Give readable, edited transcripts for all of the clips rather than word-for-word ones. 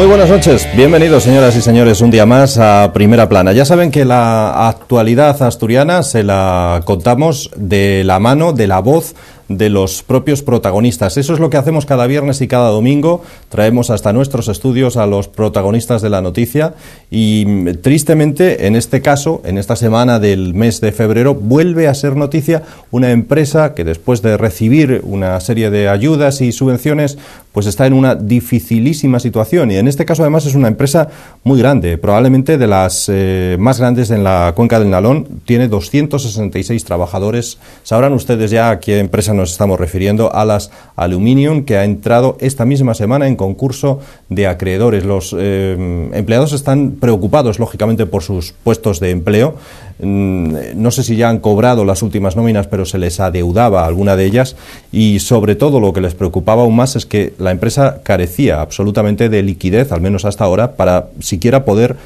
Muy buenas noches, bienvenidos señoras y señores un día más a Primera Plana. Ya saben que la actualidad asturiana se la contamos de la mano, de la voz de los propios protagonistas. Eso es lo que hacemos cada viernes y cada domingo. Traemos hasta nuestros estudios a los protagonistas de la noticia y tristemente en este caso, en esta semana del mes de febrero, vuelve a ser noticia una empresa que después de recibir una serie de ayudas y subvenciones pues está en una dificilísima situación, y en este caso además es una empresa muy grande, probablemente de las más grandes en la cuenca del Nalón. Tiene 266 trabajadores. Sabrán ustedes ya a qué empresa nos estamos refiriendo: Alas Aluminium, que ha entrado esta misma semana en concurso de acreedores. Los empleados están preocupados, lógicamente, por sus puestos de empleo. No sé si ya han cobrado las últimas nóminas, pero se les adeudaba alguna de ellas, y sobre todo lo que les preocupaba aún más es que la empresa carecía absolutamente de liquidez, al menos hasta ahora, para siquiera poder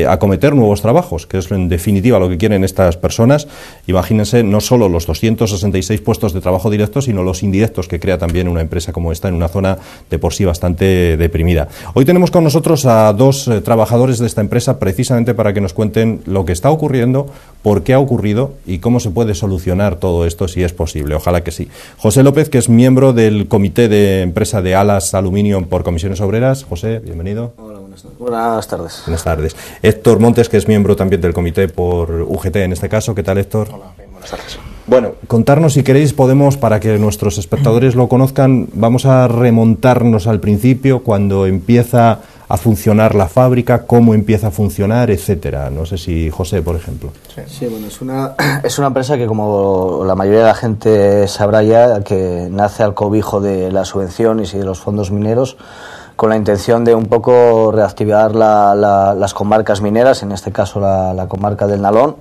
acometer nuevos trabajos, que es en definitiva lo que quieren estas personas. Imagínense no solo los 266 puestos de trabajo directos, sino los indirectos que crea también una empresa como esta en una zona de por sí bastante deprimida. Hoy tenemos con nosotros a dos trabajadores de esta empresa precisamente para que nos cuenten lo que está ocurriendo, por qué ha ocurrido y cómo se puede solucionar todo esto, si es posible. Ojalá que sí. José López, que es miembro del comité de empresa de Alas Aluminium por Comisiones Obreras. José, bienvenido. Hola, buenas tardes. Buenas tardes. Héctor Montes, que es miembro también del comité por UGT en este caso. ¿Qué tal, Héctor? Hola, bien, buenas tardes. Bueno, contarnos, si queréis, podemos, para que nuestros espectadores lo conozcan, vamos a remontarnos al principio, cuando empieza a funcionar la fábrica, cómo empieza a funcionar, etcétera. No sé si José, por ejemplo. Sí, bueno, es una empresa que, como la mayoría de la gente sabrá ya, que nace al cobijo de las subvenciones y de los fondos mineros, con la intención de un poco reactivar las comarcas mineras, en este caso la comarca del Nalón,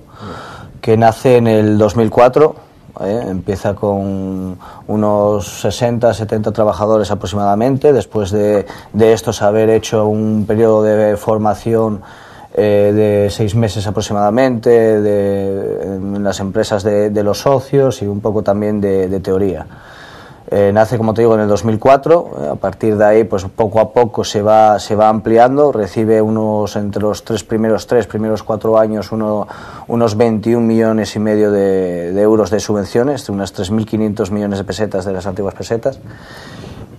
que nace en el 2004. Empieza con unos 60, 70 trabajadores aproximadamente, después de estos haber hecho un periodo de formación de 6 meses aproximadamente en las empresas de los socios, y un poco también de teoría. Nace, como te digo, en el 2004. A partir de ahí, pues poco a poco se va ampliando. Recibe entre los primeros 4 años unos 21 millones y medio de euros de subvenciones, unas 3.500 millones de pesetas, de las antiguas pesetas.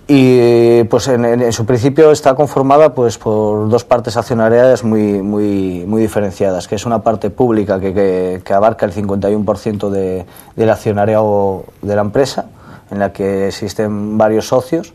Y pues en su principio está conformada pues por dos partes accionariales muy diferenciadas, que es una parte pública que abarca el 51% del accionariado de la empresa, en la que existen varios socios,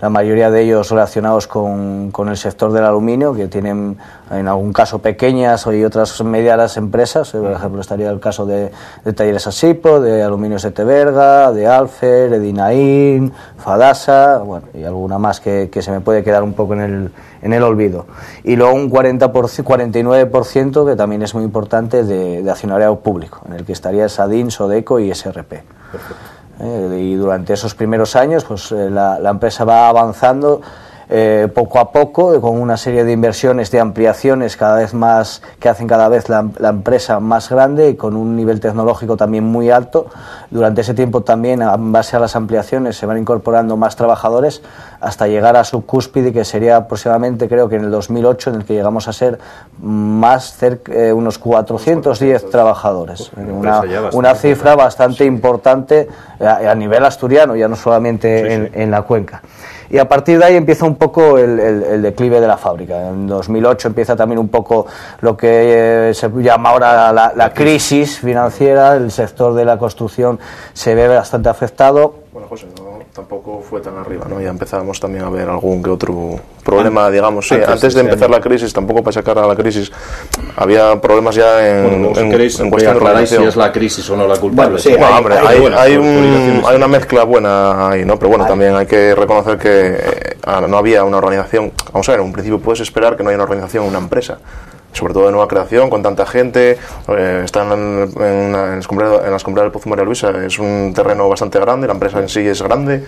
la mayoría de ellos relacionados con el sector del aluminio, que tienen en algún caso pequeñas y otras medianas empresas. Por ejemplo, estaría el caso de Talleres Asipo, de Aluminios de Teberga, de Alfer, Edinaín, Fadasa, bueno, y alguna más que se me puede quedar un poco en el olvido. Y luego un 49%, que también es muy importante, de accionariado público, en el que estaría SADIN, Sodeco y SRP. Perfecto. Y durante esos primeros años pues la empresa va avanzando poco a poco, con una serie de inversiones, de ampliaciones cada vez más, que hacen cada vez la empresa más grande y con un nivel tecnológico también muy alto. Durante ese tiempo también, en base a las ampliaciones, se van incorporando más trabajadores hasta llegar a su cúspide, que sería aproximadamente, creo que en el 2008, en el que llegamos a ser unos 410 trabajadores. Una cifra bastante importante a nivel asturiano, ya no solamente en la cuenca. Y a partir de ahí empieza un poco el declive de la fábrica. En 2008 empieza también un poco lo que se llama ahora la crisis financiera. El sector de la construcción se ve bastante afectado. Bueno, José, tampoco fue tan arriba, ¿no? Ya empezábamos también a ver algún que otro problema, digamos. Sí, antes de empezar la crisis, tampoco para sacar a la crisis, había problemas ya en cuestión de organización. Si es la crisis o no la culpable. Bueno, sí, hay una mezcla buena ahí, ¿no? Pero bueno, también hay que reconocer que no había una organización. Vamos a ver, en un principio puedes esperar que no haya una organización en una empresa, sobre todo de nueva creación, con tanta gente. Están en las Cumbres del Pozo María Luisa, es un terreno bastante grande, la empresa en sí es grande,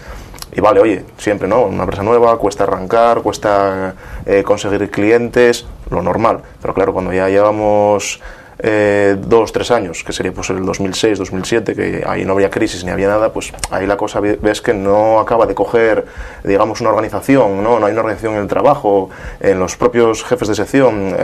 y vale, oye, siempre, ¿no? Una empresa nueva, cuesta arrancar, cuesta conseguir clientes, lo normal. Pero claro, cuando ya llevamos 2, 3 años, que sería pues el 2006, 2007, que ahí no había crisis ni había nada, pues ahí la cosa ves que no acaba de coger, digamos, una organización, no hay una organización en el trabajo, en los propios jefes de sección,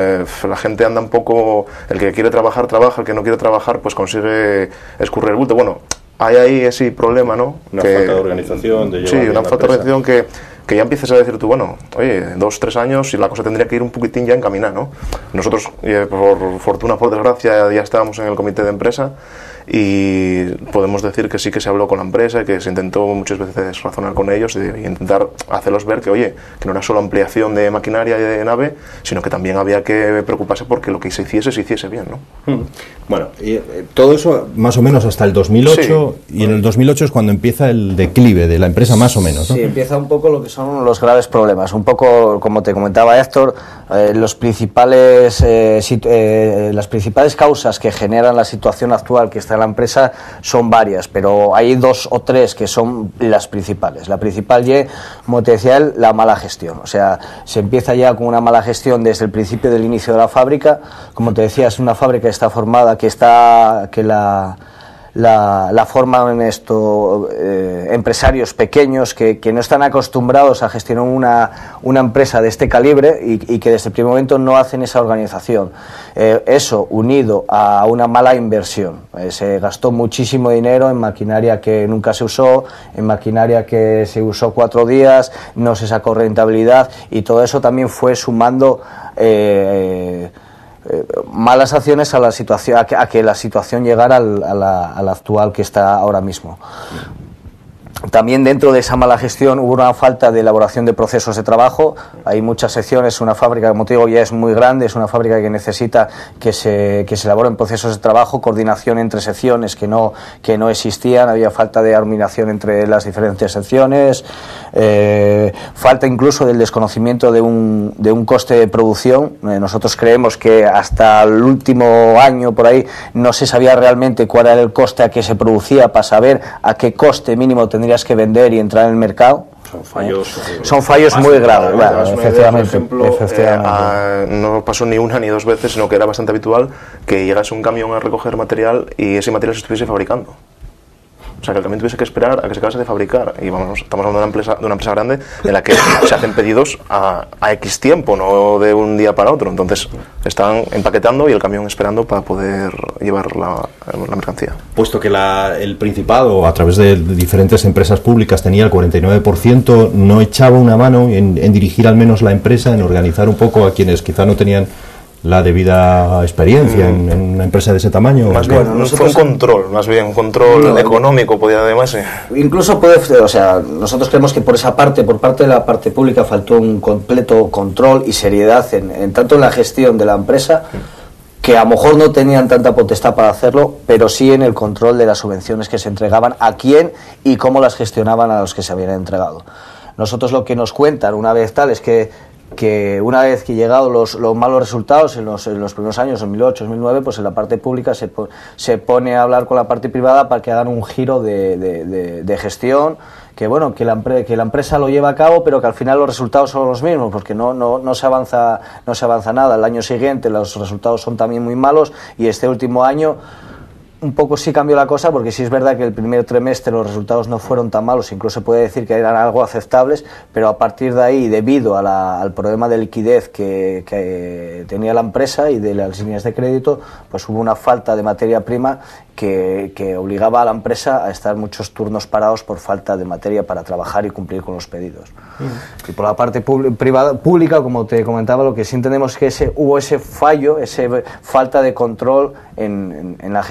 la gente anda un poco, el que quiere trabajar, trabaja, el que no quiere trabajar, pues consigue escurrir el bulto. Bueno, hay ahí ese problema, ¿no? Una falta de organización, de llevar sí, una falta de organización que ya empieces a decir tú, bueno, oye, 2, 3 años y la cosa tendría que ir un poquitín ya encaminada, ¿no? Nosotros, por fortuna, por desgracia, ya estábamos en el comité de empresa y podemos decir que sí que se habló con la empresa y que se intentó muchas veces razonar con ellos y intentar hacerlos ver que, oye, que no era solo ampliación de maquinaria y de nave, sino que también había que preocuparse porque lo que se hiciese bien, ¿no? Bueno, y todo eso más o menos hasta el 2008, sí, y en el 2008 es cuando empieza el declive de la empresa, más o menos, ¿no? Sí, empieza un poco lo que son los graves problemas, un poco como te comentaba Héctor, las principales causas que generan la situación actual que está en la empresa son varias, pero hay 2 o 3 que son las principales. La principal, como te decía él, la mala gestión. O sea, se empieza ya con una mala gestión desde el principio del inicio de la fábrica. Como te decía, es una fábrica que está formada, la forman empresarios pequeños que no están acostumbrados a gestionar una empresa de este calibre y que desde el primer momento no hacen esa organización. Eso unido a una mala inversión. Se gastó muchísimo dinero en maquinaria que nunca se usó, en maquinaria que se usó 4 días, no se sacó rentabilidad y todo eso también fue sumando malas acciones a la situación, a que la situación llegara a la actual que está ahora mismo. También dentro de esa mala gestión hubo una falta de elaboración de procesos de trabajo. Hay muchas secciones, una fábrica, como te digo, ya es muy grande, es una fábrica que necesita que se elaboren procesos de trabajo, coordinación entre secciones que no existían, había falta de armonización entre las diferentes secciones, falta incluso del desconocimiento de un coste de producción. Nosotros creemos que hasta el último año por ahí no se sabía realmente cuál era el coste a que se producía para saber a qué coste mínimo tendrías que vender y entrar en el mercado. Son fallos muy graves, claro, efectivamente. Por ejemplo, no pasó ni una ni 2 veces, sino que era bastante habitual que llegase un camión a recoger material y ese material se estuviese fabricando. O sea, que el camión tuviese que esperar a que se acabase de fabricar. Y vamos, estamos hablando de una empresa grande en la que se hacen pedidos a X tiempo, no de un día para otro. Entonces, están empaquetando y el camión esperando para poder llevar la mercancía. Puesto que el Principado, a través de diferentes empresas públicas, tenía el 49%, ¿no echaba una mano en dirigir al menos la empresa, en organizar un poco a quienes quizá no tenían la debida experiencia en una empresa de ese tamaño? Más bien, no fue un control, más bien un control económico, podía además. Incluso nosotros creemos que por parte de la parte pública faltó un completo control y seriedad en tanto en la gestión de la empresa, que a lo mejor no tenían tanta potestad para hacerlo, pero sí en el control de las subvenciones que se entregaban, a quién y cómo las gestionaban a los que se habían entregado. Nosotros lo que nos cuentan una vez tal es que una vez que llegados los malos resultados en los primeros años, 2008, 2009, pues en la parte pública se pone a hablar con la parte privada para que hagan un giro de gestión, que la empresa lo lleva a cabo, pero que al final los resultados son los mismos, porque no se avanza nada. El año siguiente los resultados son también muy malos y este último año un poco sí cambió la cosa, porque sí es verdad que el primer trimestre los resultados no fueron tan malos, incluso se puede decir que eran algo aceptables, pero a partir de ahí, debido al problema de liquidez que tenía la empresa y de las líneas de crédito, pues hubo una falta de materia prima que obligaba a la empresa a estar muchos turnos parados por falta de materia para trabajar y cumplir con los pedidos. Y por la parte pública, como te comentaba, lo que sí entendemos es que hubo ese fallo, esa falta de control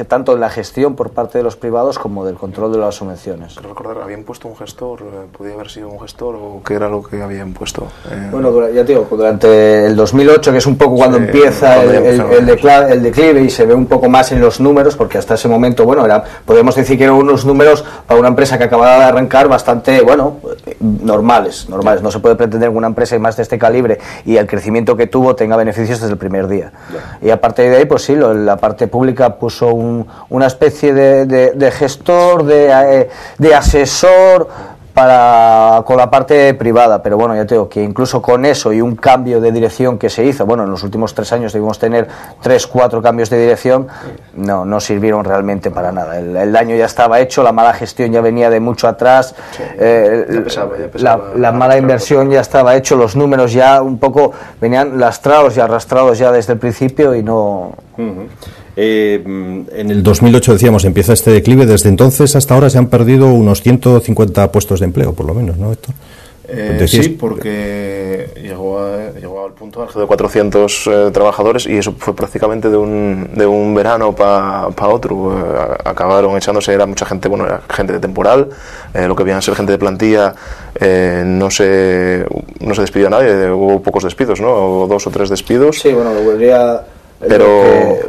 tanto en la gestión por parte de los privados como del control de las subvenciones. Quiero recordar, ¿habían puesto un gestor? ¿Podía haber sido un gestor o qué era lo que habían puesto? Bueno, ya te digo, durante el 2008, que es un poco cuando empieza el declive y se ve un poco más en los números, porque hasta ese momento, podemos decir que eran unos números para una empresa que acababa de arrancar bastante, normales. No se puede pretender que una empresa más de este calibre y el crecimiento que tuvo tenga beneficios desde el primer día. Y a partir de ahí, pues sí, la parte pública puso una especie de gestor, de asesor, con la parte privada, pero bueno, ya te digo que incluso con eso y un cambio de dirección que se hizo, bueno, en los últimos 3 años debimos tener 3-4 cambios de dirección, no sirvieron realmente para nada. El daño ya estaba hecho, la mala gestión ya venía de mucho atrás, la mala inversión ya estaba hecho, los números ya un poco venían lastrados y arrastrados ya desde el principio y no... En el 2008, decíamos, empieza este declive. Desde entonces hasta ahora se han perdido unos 150 puestos de empleo, por lo menos, ¿no, Héctor? Sí, porque llegó al punto álgido de 400 trabajadores y eso fue prácticamente de un verano para otro. Acabaron echándose, era mucha gente, bueno, era gente de temporal, lo que veían ser gente de plantilla, no se despidió a nadie, hubo pocos despidos, ¿no? O 2 o 3 despidos. Sí, bueno,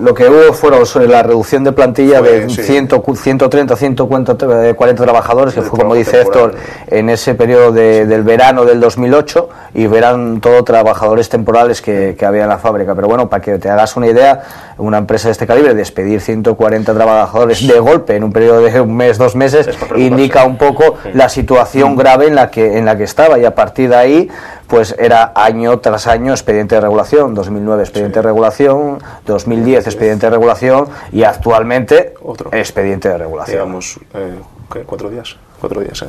lo que hubo fueron sobre la reducción de plantilla de 130, 140 trabajadores, que fue, como dice Héctor, en ese periodo del verano del 2008, y verán todos trabajadores temporales que había en la fábrica. Pero bueno, para que te hagas una idea, una empresa de este calibre, despedir 140 trabajadores de golpe en un periodo de un mes, 2 meses, indica un poco la situación grave en la que estaba, y a partir de ahí pues era año tras año expediente de regulación. 2009 expediente de regulación, 2010 expediente de regulación, y actualmente otro expediente de regulación. Digamos, 4 días. 4 días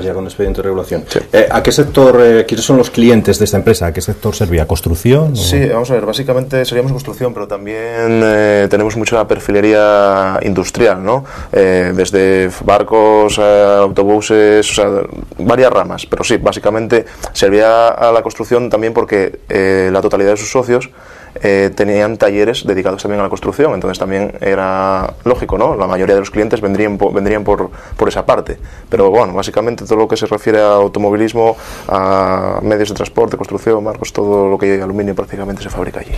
ya con expediente de regulación. Sí. ¿A qué sector, quiénes son los clientes de esta empresa? ¿A qué sector servía? ¿Construcción? Sí, vamos a ver, básicamente seríamos construcción, pero también tenemos mucha perfilería industrial, ¿no? Desde barcos, autobuses, o sea, varias ramas, pero sí, básicamente servía a la construcción también porque la totalidad de sus socios tenían talleres dedicados también a la construcción, entonces también era lógico, ¿no? La mayoría de los clientes vendrían por esa parte, pero bueno, básicamente todo lo que se refiere a automovilismo, a medios de transporte, construcción, barcos, todo lo que hay aluminio prácticamente se fabrica allí.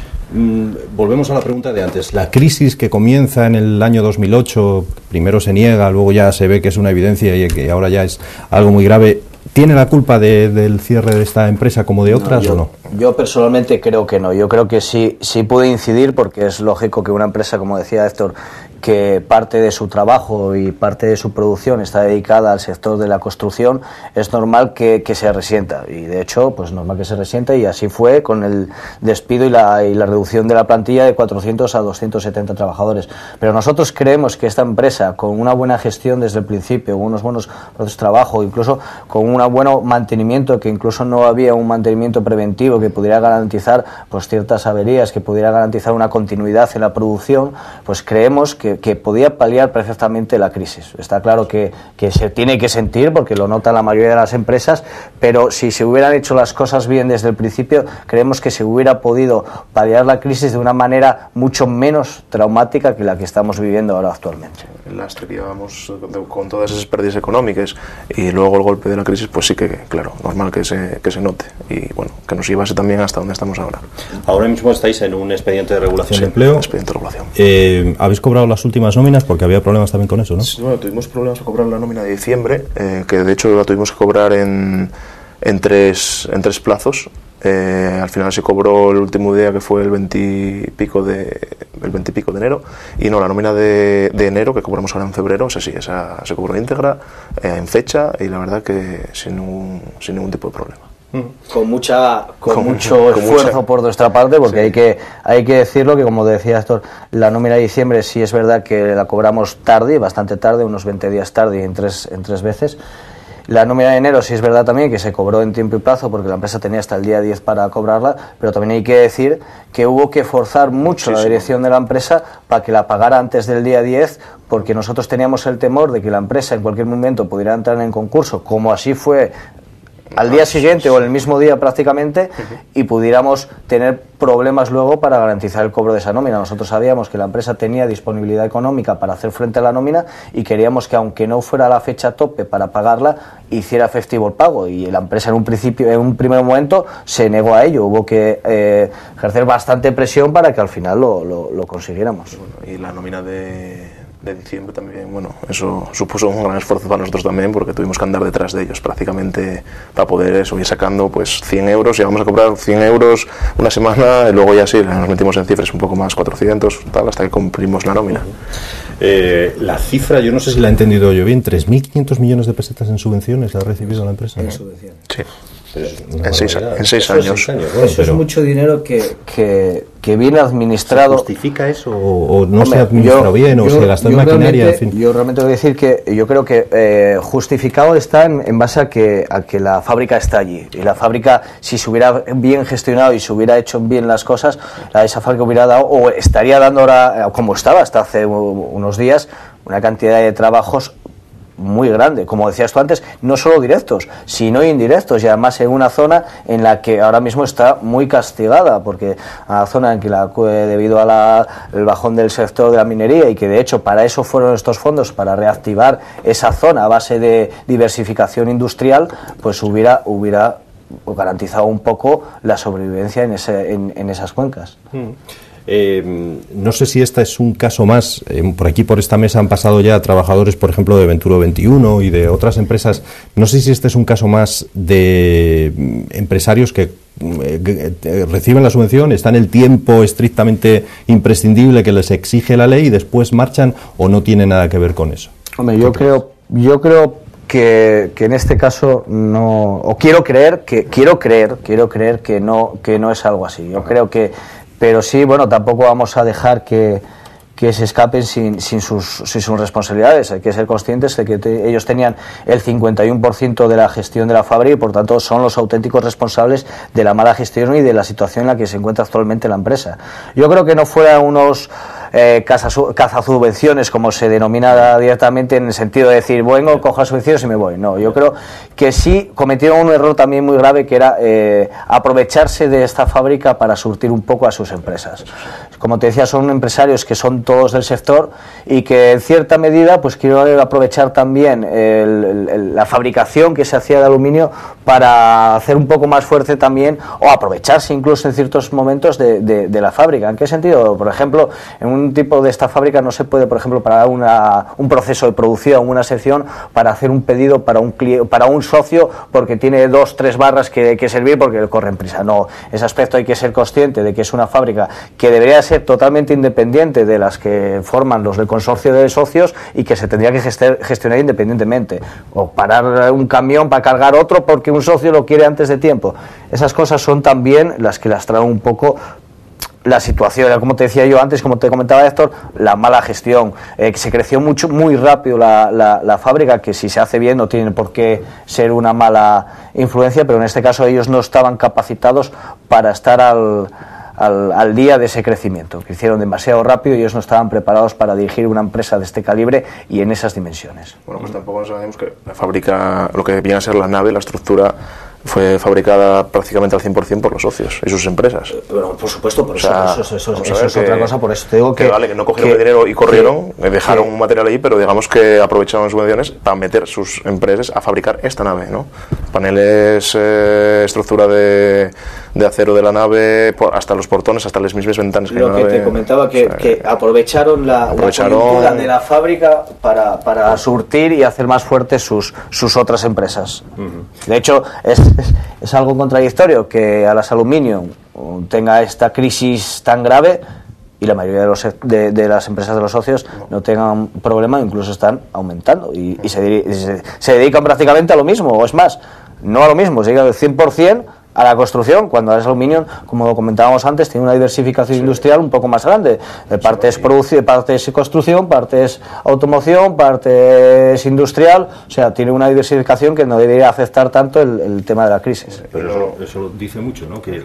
Volvemos a la pregunta de antes. La crisis que comienza en el año 2008, primero se niega, luego ya se ve que es una evidencia y que ahora ya es algo muy grave. ¿Tiene la culpa del cierre de esta empresa como de otras o no? Yo personalmente creo que no. Yo creo que sí puede incidir, porque es lógico que una empresa, como decía Héctor, que parte de su trabajo y parte de su producción está dedicada al sector de la construcción, es normal que se resienta, y de hecho pues normal que se resienta, y así fue con el despido y la reducción de la plantilla de 400 a 270 trabajadores. Pero nosotros creemos que esta empresa, con una buena gestión desde el principio, con unos buenos procesos de trabajo, incluso con un buen mantenimiento, que incluso no había un mantenimiento preventivo que pudiera garantizar pues ciertas averías, que pudiera garantizar una continuidad en la producción, pues creemos que podía paliar perfectamente la crisis. Está claro que se tiene que sentir, porque lo nota la mayoría de las empresas, pero si se hubieran hecho las cosas bien desde el principio, creemos que se hubiera podido paliar la crisis de una manera mucho menos traumática que la que estamos viviendo ahora actualmente. El lastre que llevamos con todas esas pérdidas económicas y luego el golpe de la crisis, pues sí que, claro, normal que se note, y bueno, que nos llevase también hasta donde estamos ahora. Ahora mismo estáis en un expediente de regulación de empleo. Expediente de regulación. ¿Habéis cobrado las últimas nóminas? Porque había problemas también con eso, ¿no? Sí, bueno, tuvimos problemas para cobrar la nómina de diciembre, que de hecho la tuvimos que cobrar en 3 plazos. Al final se cobró el último día, que fue el 20 y pico de enero, y no, la nómina de enero, que cobramos ahora en febrero, esa se cobró íntegra, en fecha, y la verdad que sin ningún tipo de problema. Con mucho esfuerzo por nuestra parte, porque sí. hay que decirlo, que como decía Héctor, la nómina de diciembre sí es verdad que la cobramos tarde, bastante tarde, unos 20 días tarde, y en tres veces. La nómina de enero sí es verdad también que se cobró en tiempo y plazo, porque la empresa tenía hasta el día 10 para cobrarla, pero también hay que decir que hubo que forzar mucho la dirección de la empresa para que la pagara antes del día 10, porque nosotros teníamos el temor de que la empresa en cualquier momento pudiera entrar en concurso, como así fue al día siguiente o en el mismo día prácticamente, y pudiéramos tener problemas luego para garantizar el cobro de esa nómina. Nosotros sabíamos que la empresa tenía disponibilidad económica para hacer frente a la nómina, y queríamos que, aunque no fuera la fecha tope para pagarla, hiciera efectivo el pago, y la empresa en un primer momento se negó a ello. Hubo que ejercer bastante presión para que al final lo consiguiéramos. Bueno, y la nómina de diciembre también, bueno, eso supuso un gran esfuerzo para nosotros también, porque tuvimos que andar detrás de ellos prácticamente para poder eso, ir sacando pues 100 euros, y vamos a cobrar 100 euros una semana, y luego ya sí, nos metimos en cifras un poco más, 400, tal, hasta que cumplimos la nómina. La cifra, yo no sé si la he entendido yo bien, 3.500 millones de pesetas en subvenciones ha recibido la empresa. En subvenciones. Sí. En 6 años. Bueno, eso es mucho dinero que viene administrado. ¿Se justifica eso o no se ha administrado bien o se gastó en maquinaria? En fin. Yo realmente voy a decir que yo creo que justificado está en base a que la fábrica está allí. Y la fábrica, si se hubiera bien gestionado y se hubiera hecho bien las cosas, esa fábrica hubiera dado, o estaría dando ahora, como estaba hasta hace unos días, una cantidad de trabajos muy grande, como decías tú antes, no solo directos, sino indirectos, y además en una zona en la que ahora mismo está muy castigada, porque a la zona en que debido al bajón del sector de la minería, y que de hecho para eso fueron estos fondos, para reactivar esa zona a base de diversificación industrial, pues hubiera garantizado un poco la sobrevivencia en esas cuencas. No sé si este es un caso más, por aquí por esta mesa han pasado ya trabajadores, por ejemplo, de Venturo 21 y de otras empresas. No sé si este es un caso más de empresarios que reciben la subvención, están el tiempo estrictamente imprescindible que les exige la ley y después marchan, o no tiene nada que ver con eso. Hombre, yo creo que en este caso no, o quiero creer que no es algo así. Yo creo que, pero sí, bueno, tampoco vamos a dejar que se escapen sin sus responsabilidades. Hay que ser conscientes de que ellos tenían el 51% de la gestión de la fábrica y por tanto son los auténticos responsables de la mala gestión y de la situación en la que se encuentra actualmente la empresa. Yo creo que no fueran unos cazasubvenciones, como se denomina directamente, en el sentido de decir, bueno, cojo las subvenciones y me voy. No, yo creo que sí cometieron un error también muy grave, que era aprovecharse de esta fábrica para surtir un poco a sus empresas. Como te decía, son empresarios que son todos del sector y que en cierta medida pues quiero aprovechar también la fabricación que se hacía de aluminio para hacer un poco más fuerte también, o aprovecharse incluso en ciertos momentos de la fábrica. ¿En qué sentido? Por ejemplo, en un tipo de esta fábrica no se puede, por ejemplo, parar un proceso de producción, una sección, para hacer un pedido para un socio porque tiene 2-3 barras que servir porque le corren prisa. No, ese aspecto hay que ser consciente de que es una fábrica que debería ser totalmente independiente de las que forman los del consorcio de socios y que se tendría que gestionar independientemente, o parar un camión para cargar otro porque un socio lo quiere antes de tiempo. Esas cosas son también las que lastraron un poco la situación, como te decía yo antes, como te comentaba Héctor, la mala gestión, se creció muy rápido la fábrica, que si se hace bien no tiene por qué ser una mala influencia, pero en este caso ellos no estaban capacitados para estar al día de ese crecimiento. Crecieron demasiado rápido y ellos no estaban preparados para dirigir una empresa de este calibre y en esas dimensiones. Bueno, pues tampoco sabemos que la fábrica, lo que viene a ser la nave, la estructura, fue fabricada prácticamente al 100% por los socios y sus empresas. Bueno, por supuesto, por eso es otra cosa, por eso te digo que vale, que no cogieron el dinero y corrieron, dejaron un material ahí, pero digamos que aprovecharon subvenciones para meter sus empresas a fabricar esta nave, ¿no? Paneles, estructura de acero de la nave, hasta los portones, hasta las mismas ventanas que lo que te comentaba, que aprovecharon la coyuntura de la fábrica para surtir y hacer más fuertes sus otras empresas. De hecho, es algo contradictorio que Alas Aluminium tenga esta crisis tan grave y la mayoría de las empresas de los socios no tengan problema, incluso están aumentando y se dedican prácticamente a lo mismo, o es más, no a lo mismo, se dedican al 100% a la construcción, cuando Alas Aluminium, como comentábamos antes, tiene una diversificación industrial un poco más grande. Parte es producción, parte es construcción, parte es automoción, parte es industrial, o sea, tiene una diversificación que no debería afectar tanto el tema de la crisis. Pero eso dice mucho, ¿no? Que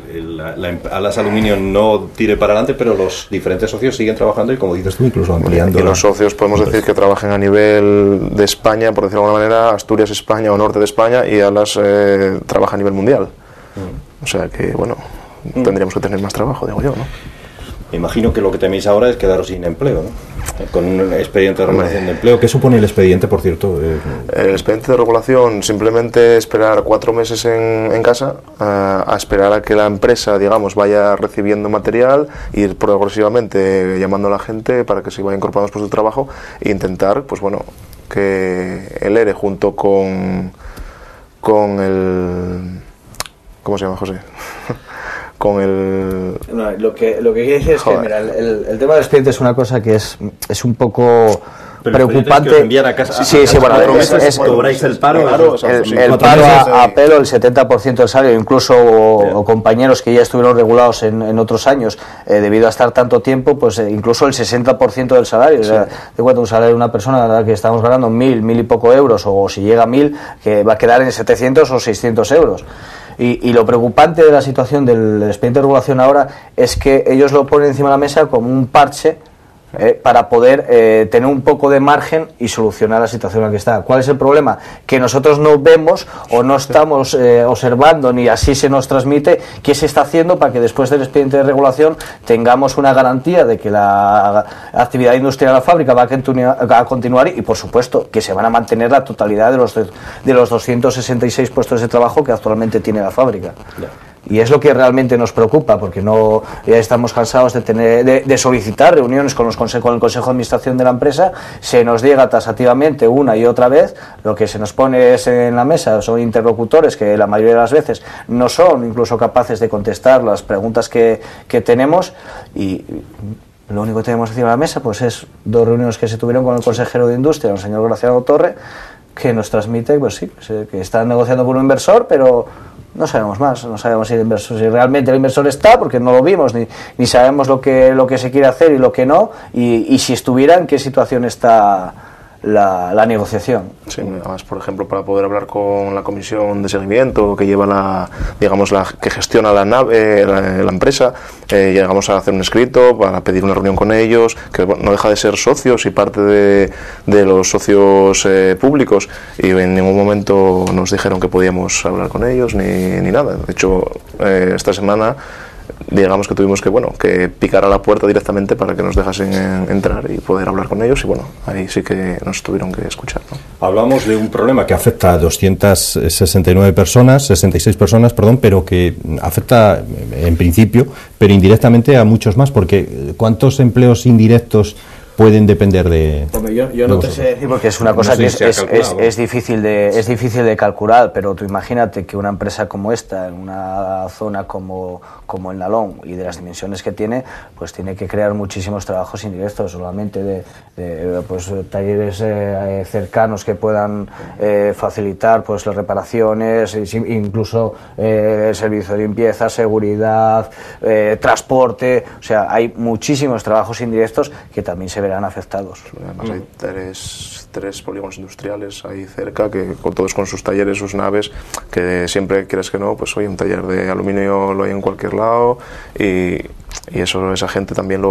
Alas Aluminium no tire para adelante, pero los diferentes socios siguen trabajando y, como dices tú, incluso ampliando. Y los socios podemos decir que trabajen a nivel de España, por decirlo de alguna manera, Asturias, España o norte de España, y Alas trabaja a nivel mundial. O sea que, bueno, tendríamos que tener más trabajo, digo yo, ¿no? Me imagino que lo que teméis ahora es quedaros sin empleo, ¿no? Con un expediente de regulación de empleo. ¿Qué supone el expediente, por cierto? El expediente de regulación, simplemente esperar 4 meses en casa, a esperar a que la empresa, digamos, vaya recibiendo material, ir progresivamente llamando a la gente para que se vaya incorporando después del trabajo e intentar, pues bueno, que el ERE junto con el... ¿Cómo se llama, José? con el... No, lo que quiere decir es que, mira, el tema del expediente es una cosa que es un poco preocupante. A casa, sí, bueno, cobráis el paro. El paro a pelo, el 70% del salario, incluso o compañeros que ya estuvieron regulados en otros años, debido a estar tanto tiempo, pues incluso el 60% del salario. Sí. O sea, de cuenta, un salario de una persona a la que estamos ganando 1.000 y poco euros, o si llega a 1.000, que va a quedar en 700 o 600 euros. Y lo preocupante de la situación del expediente de regulación ahora es que ellos lo ponen encima de la mesa como un parche para poder tener un poco de margen y solucionar la situación en la que está. ¿Cuál es el problema? Que nosotros no vemos o no estamos observando, ni así se nos transmite, qué se está haciendo para que después del expediente de regulación tengamos una garantía de que la actividad industrial de la fábrica va a continuar y, por supuesto, que se van a mantener la totalidad de los 266 puestos de trabajo que actualmente tiene la fábrica. Y es lo que realmente nos preocupa, porque ya estamos cansados de solicitar reuniones con el Consejo de Administración de la empresa. Se nos llega taxativamente una y otra vez, lo que se nos pone en la mesa son interlocutores que la mayoría de las veces no son incluso capaces de contestar las preguntas que tenemos, y lo único que tenemos encima de la mesa pues es 2 reuniones que se tuvieron con el consejero de Industria, el señor Graciano Torre, que nos transmite pues sí, que están negociando con un inversor, pero no sabemos más, no sabemos si realmente el inversor está, porque no lo vimos, ni sabemos lo que se quiere hacer y lo que no, y si estuviera, en qué situación está la negociación. Sí, además, por ejemplo, para poder hablar con la comisión de seguimiento que lleva que gestiona la empresa, llegamos a hacer un escrito para pedir una reunión con ellos, que no deja de ser socios y parte de los socios públicos, y en ningún momento nos dijeron que podíamos hablar con ellos ni nada. De hecho, esta semana digamos que tuvimos que picar a la puerta directamente para que nos dejasen entrar y poder hablar con ellos, y bueno, ahí sí que nos tuvieron que escuchar, ¿no? Hablamos de un problema que afecta a 66 personas, pero que afecta en principio, pero indirectamente a muchos más, porque ¿cuántos empleos indirectos pueden depender de...? Hombre, yo no te sé decir, porque es una cosa que es difícil de calcular, pero tú imagínate que una empresa como esta, en una zona como el Nalón, y de las dimensiones que tiene, pues tiene que crear muchísimos trabajos indirectos, solamente de talleres cercanos que puedan facilitar pues las reparaciones, incluso el servicio de limpieza, seguridad, transporte. O sea, hay muchísimos trabajos indirectos que también se verán afectados. Además hay tres polígonos industriales ahí cerca, que todos con sus talleres, sus naves, que siempre, quieres que no, pues hoy un taller de aluminio lo hay en cualquier lado, y eso esa gente también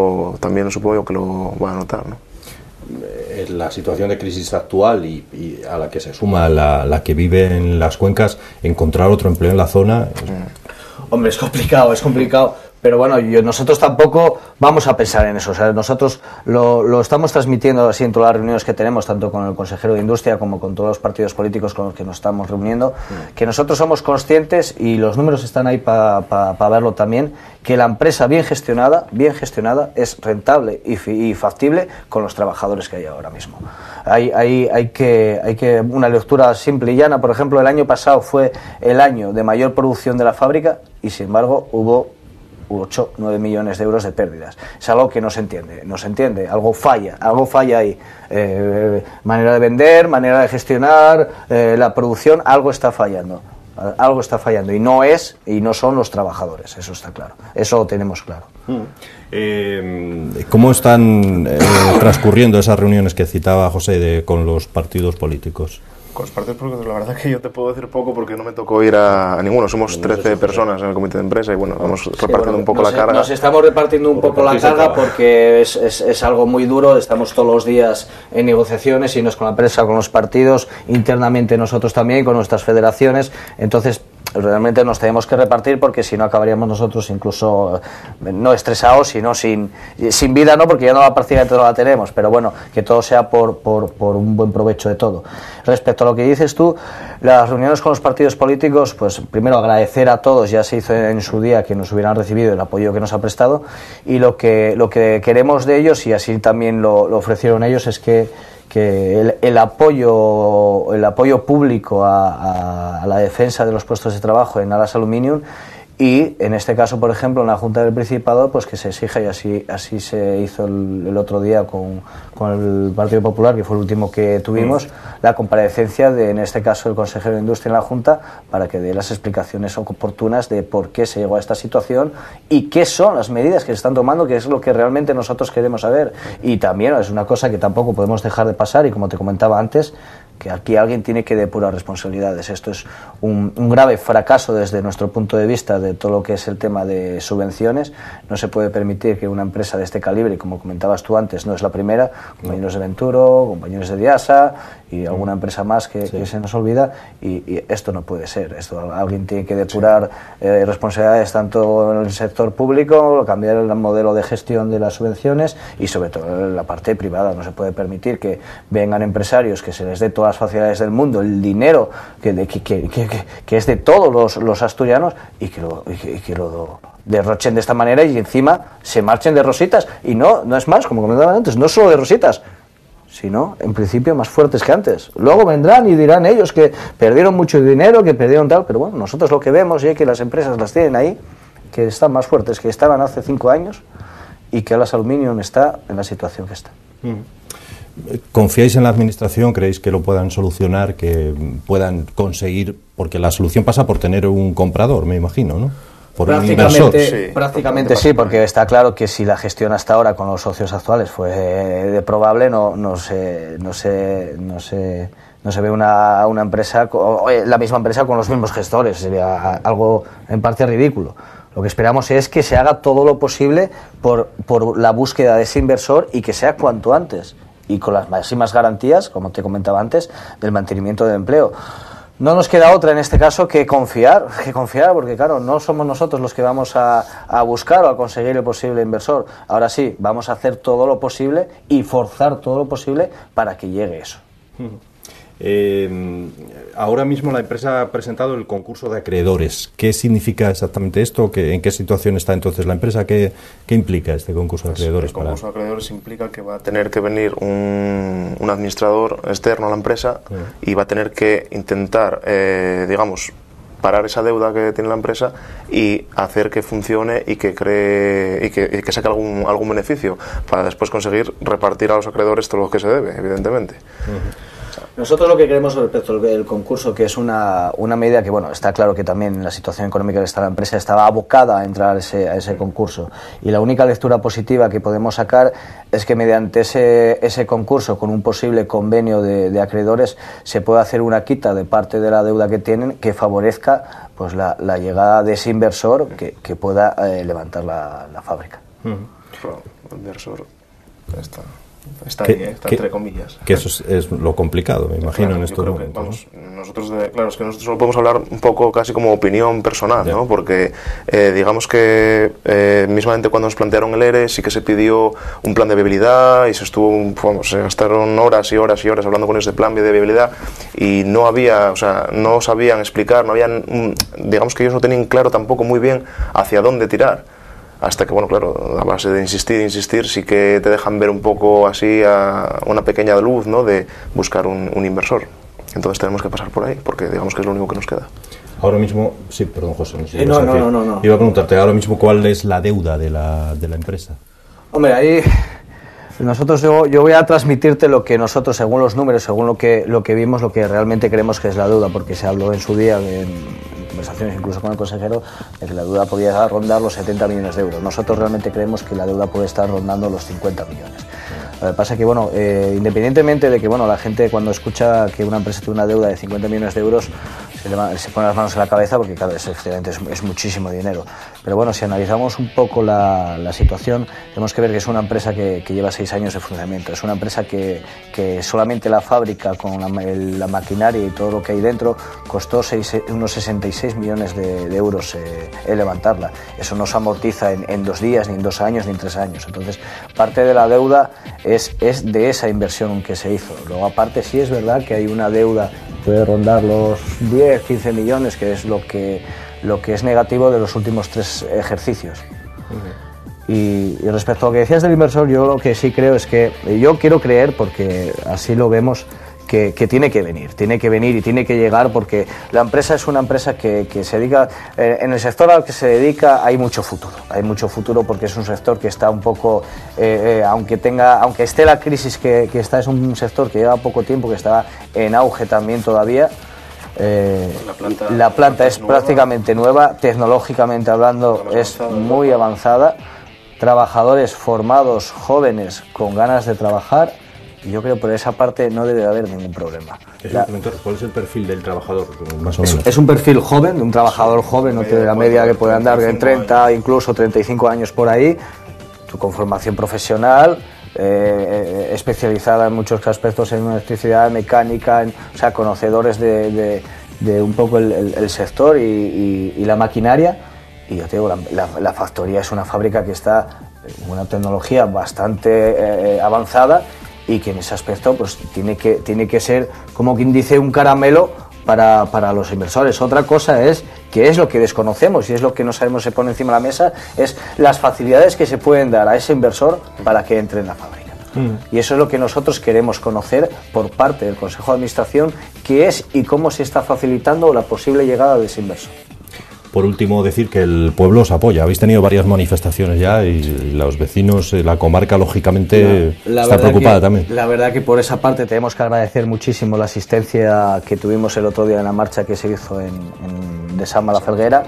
supongo que lo va a notar, ¿no? La situación de crisis actual y a la que se suma la que vive en las cuencas, encontrar otro empleo en la zona... Hombre, es complicado. Pero bueno, nosotros tampoco vamos a pensar en eso. O sea, nosotros lo estamos transmitiendo así en todas las reuniones que tenemos, tanto con el consejero de Industria como con todos los partidos políticos con los que nos estamos reuniendo, que nosotros somos conscientes, y los números están ahí para verlo también, que la empresa bien gestionada es rentable y factible con los trabajadores que hay ahora mismo. Hay que una lectura simple y llana. Por ejemplo, el año pasado fue el año de mayor producción de la fábrica, y sin embargo hubo 8-9 millones de euros de pérdidas. Es algo que no se entiende, algo falla ahí. Manera de vender, manera de gestionar la producción, algo está fallando, y no son los trabajadores, eso está claro, eso lo tenemos claro. ¿Cómo están transcurriendo esas reuniones que citaba José con los partidos políticos? Con los partidos políticos, la verdad es que yo te puedo decir poco, porque no me tocó ir a ninguno. Somos 13 personas en el comité de empresa, y bueno, vamos repartiendo un poco la carga. Nos estamos repartiendo un poco la carga, porque es algo muy duro. Estamos todos los días en negociaciones, y no es con la empresa, con los partidos, internamente nosotros también, con nuestras federaciones. Entonces, realmente nos tenemos que repartir, porque si no acabaríamos nosotros incluso no estresados, sino sin vida, no, porque ya prácticamente no la tenemos, pero bueno, que todo sea por un buen provecho de todo. Respecto a lo que dices tú, las reuniones con los partidos políticos, pues primero agradecer a todos, ya se hizo en su día, que nos hubieran recibido el apoyo que nos ha prestado, y lo que queremos de ellos, y así también lo ofrecieron ellos, es que el apoyo público a la defensa de los puestos de trabajo en Alas Aluminium, y en este caso, por ejemplo, en la Junta del Principado, pues que se exija, y así se hizo el otro día con el Partido Popular, que fue el último que tuvimos, la comparecencia de, en este caso, el consejero de Industria en la Junta, para que dé las explicaciones oportunas de por qué se llegó a esta situación y qué son las medidas que se están tomando, que es lo que realmente nosotros queremos saber. Y también es una cosa que tampoco podemos dejar de pasar, y como te comentaba antes, que aquí alguien tiene que depurar responsabilidades. Esto es un grave fracaso desde nuestro punto de vista de todo lo que es el tema de subvenciones. No se puede permitir que una empresa de este calibre, y como comentabas tú antes, no es la primera, compañeros de Venturo, compañeros de Diasa y alguna empresa más que se nos olvida, y esto no puede ser. Esto, alguien tiene que depurar responsabilidades tanto en el sector público, cambiar el modelo de gestión de las subvenciones, y sobre todo en la parte privada. No se puede permitir que vengan empresarios, que se les dé todas las facilidades del mundo, el dinero que es de todos los asturianos, y que lo derrochen de esta manera, y encima se marchen de rositas. Y no es más, como comentaba antes, no solo de rositas, sino en principio más fuertes que antes. Luego vendrán y dirán ellos que perdieron mucho dinero, que perdieron tal, pero bueno, nosotros lo que vemos es que las empresas las tienen ahí, que están más fuertes que estaban hace 5 años, y que Alas Aluminium está en la situación que está. ¿Confiáis en la Administración? ¿Creéis que lo puedan solucionar, que puedan conseguir? Porque la solución pasa por tener un comprador, me imagino, ¿no? Por un inversor. Prácticamente sí, porque está claro que si la gestión hasta ahora con los socios actuales fue deprobable, no se ve una empresa, la misma empresa con los mismos gestores. Sería algo en parte ridículo. Lo que esperamos es que se haga todo lo posible por la búsqueda de ese inversor, y que sea cuanto antes, y con las máximas garantías, como te comentaba antes, del mantenimiento del empleo. No nos queda otra en este caso que confiar, porque claro, no somos nosotros los que vamos a buscar o a conseguir el posible inversor. Ahora sí, vamos a hacer todo lo posible y forzar todo lo posible para que llegue eso. Ahora mismo la empresa ha presentado el concurso de acreedores. ¿Qué significa exactamente esto? ¿En qué situación está entonces la empresa? ¿Qué implica este concurso de acreedores? El concurso de acreedores implica que va a tener que venir un administrador externo a la empresa, y va a tener que intentar, parar esa deuda que tiene la empresa y hacer que funcione y que cree y que saque algún beneficio, para después conseguir repartir a los acreedores todo lo que se debe, evidentemente. Nosotros lo que queremos respecto al concurso, que es una medida que, bueno, está claro que también en la situación económica que está la empresa estaba abocada a entrar a ese concurso, y la única lectura positiva que podemos sacar es que mediante ese concurso, con un posible convenio de acreedores, se puede hacer una quita de parte de la deuda que tienen, que favorezca pues la llegada de ese inversor que pueda levantar la fábrica. El inversor está entre comillas. Que eso es lo complicado, me imagino, en estos momentos. Nosotros lo podemos hablar un poco casi como opinión personal, ¿no? Porque digamos que mismamente cuando nos plantearon el ERE, sí que se pidió un plan de viabilidad, y se gastaron horas y horas y horas hablando con ese plan de viabilidad, y no sabían explicar, digamos que ellos no tenían claro tampoco muy bien hacia dónde tirar. Hasta que, bueno, claro, a base de insistir, sí que te dejan ver un poco así a una pequeña luz, ¿no?, de buscar un inversor. Entonces tenemos que pasar por ahí, porque digamos que es lo único que nos queda. Ahora mismo, sí, perdón, José. No. Iba a preguntarte, ahora mismo, ¿cuál es la deuda de la empresa? Hombre, ahí nosotros yo voy a transmitirte lo que nosotros, según los números, según lo que vimos, lo que realmente creemos que es la deuda, porque se habló en su día en conversaciones incluso con el consejero, de que la deuda podía rondar los 70 millones de euros. Nosotros realmente creemos que la deuda puede estar rondando los 50 millones. Lo que pasa es que, bueno, independientemente de que, bueno, la gente cuando escucha que una empresa tiene una deuda de 50 millones de euros se pone las manos en la cabeza, porque claro, es muchísimo dinero. Pero bueno, si analizamos un poco la situación, tenemos que ver que es una empresa que lleva 6 años de funcionamiento. Es una empresa que solamente la fábrica, con la maquinaria y todo lo que hay dentro, costó unos 66 millones de euros levantarla. Eso no se amortiza en 2 días, ni en 2 años, ni en 3 años. Entonces, parte de la deuda es de esa inversión que se hizo. Luego, aparte, sí es verdad que hay una deuda, puede rondar los 10, 15 millones, que es lo que es negativo de los últimos 3 ejercicios. Y respecto a lo que decías del inversor, yo lo que sí creo es que, yo quiero creer, porque así lo vemos, que tiene que venir y tiene que llegar, porque la empresa es una empresa que se dedica, en el sector al que se dedica hay mucho futuro porque es un sector que está un poco, aunque esté la crisis que está, es un sector que lleva poco tiempo, que está en auge también todavía. La planta es prácticamente nueva, tecnológicamente hablando es muy avanzada, trabajadores formados, jóvenes, con ganas de trabajar. Y yo creo que por esa parte no debe haber ningún problema. ¿Cuál es el perfil del trabajador? Más o menos. Es un perfil joven, un trabajador joven, no tiene la media que puede andar en 30, incluso 35 años por ahí, con formación profesional, especializada en muchos aspectos en electricidad, mecánica, o sea, conocedores de un poco el sector y la maquinaria. Y yo te digo, la factoría es una fábrica que está en una tecnología bastante avanzada, y que en ese aspecto pues tiene que ser, como quien dice, un caramelo para los inversores. Otra cosa es que es lo que desconocemos y es lo que no sabemos, se pone encima de la mesa, es las facilidades que se pueden dar a ese inversor para que entre en la fábrica. Y eso es lo que nosotros queremos conocer por parte del Consejo de Administración, qué es y cómo se está facilitando la posible llegada de ese inversor. Por último, decir que el pueblo os apoya. Habéis tenido varias manifestaciones ya y los vecinos, la comarca, lógicamente, está preocupada también. La verdad que por esa parte tenemos que agradecer muchísimo la asistencia que tuvimos el otro día en la marcha que se hizo de Sama la Felguera.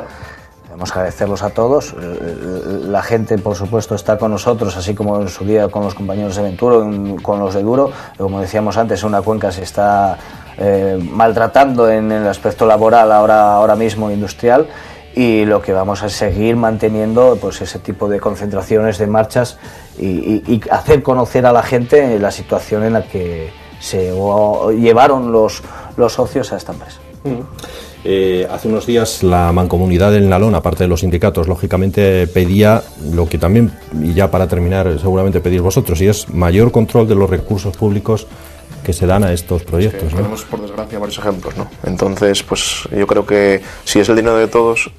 Tenemos que agradecerlos a todos. La gente, por supuesto, está con nosotros, así como en su día con los compañeros de Venturo, con los de Duro. Como decíamos antes, una cuenca se está maltratando en el aspecto laboral ahora mismo, industrial. Y lo que vamos a seguir manteniendo, pues ese tipo de concentraciones, de marchas y hacer conocer a la gente la situación en la que se llevaron los socios a esta empresa. Hace unos días la mancomunidad del Nalón, aparte de los sindicatos, lógicamente pedía lo que también, y ya para terminar seguramente pedís vosotros, y es mayor control de los recursos públicos que se dan a estos proyectos. Es que tenemos, por desgracia, varios ejemplos, ¿no? Entonces, pues yo creo que si es el dinero de todos,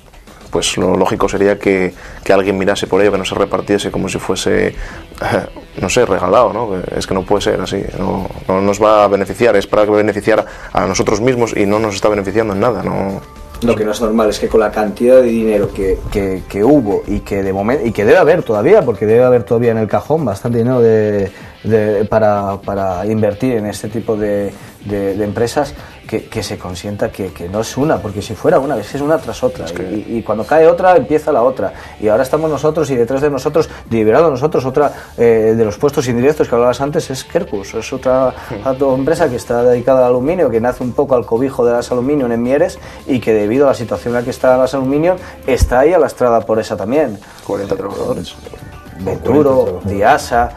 pues lo lógico sería que alguien mirase por ello, que no se repartiese como si fuese, no sé, regalado, ¿no? Es que no puede ser así, no nos va a beneficiar, es para beneficiar a nosotros mismos y no nos está beneficiando en nada, ¿no? Lo que no es normal es que con la cantidad de dinero que hubo y que de momento, y que debe haber todavía, porque debe haber todavía en el cajón bastante dinero para invertir en este tipo de empresas, que se consienta que no es una, porque si fuera una, es una tras otra, es que... y cuando cae otra empieza la otra, y ahora estamos nosotros, y detrás de nosotros, liberado nosotros, otra de los puestos indirectos que hablabas antes es Kerkus, es otra empresa que está dedicada al aluminio, que nace un poco al cobijo de las Aluminium en Mieres, y que debido a la situación en la que está las Aluminium está ahí alastrada por esa también. 40 trabajadores. Venturo, Diasa.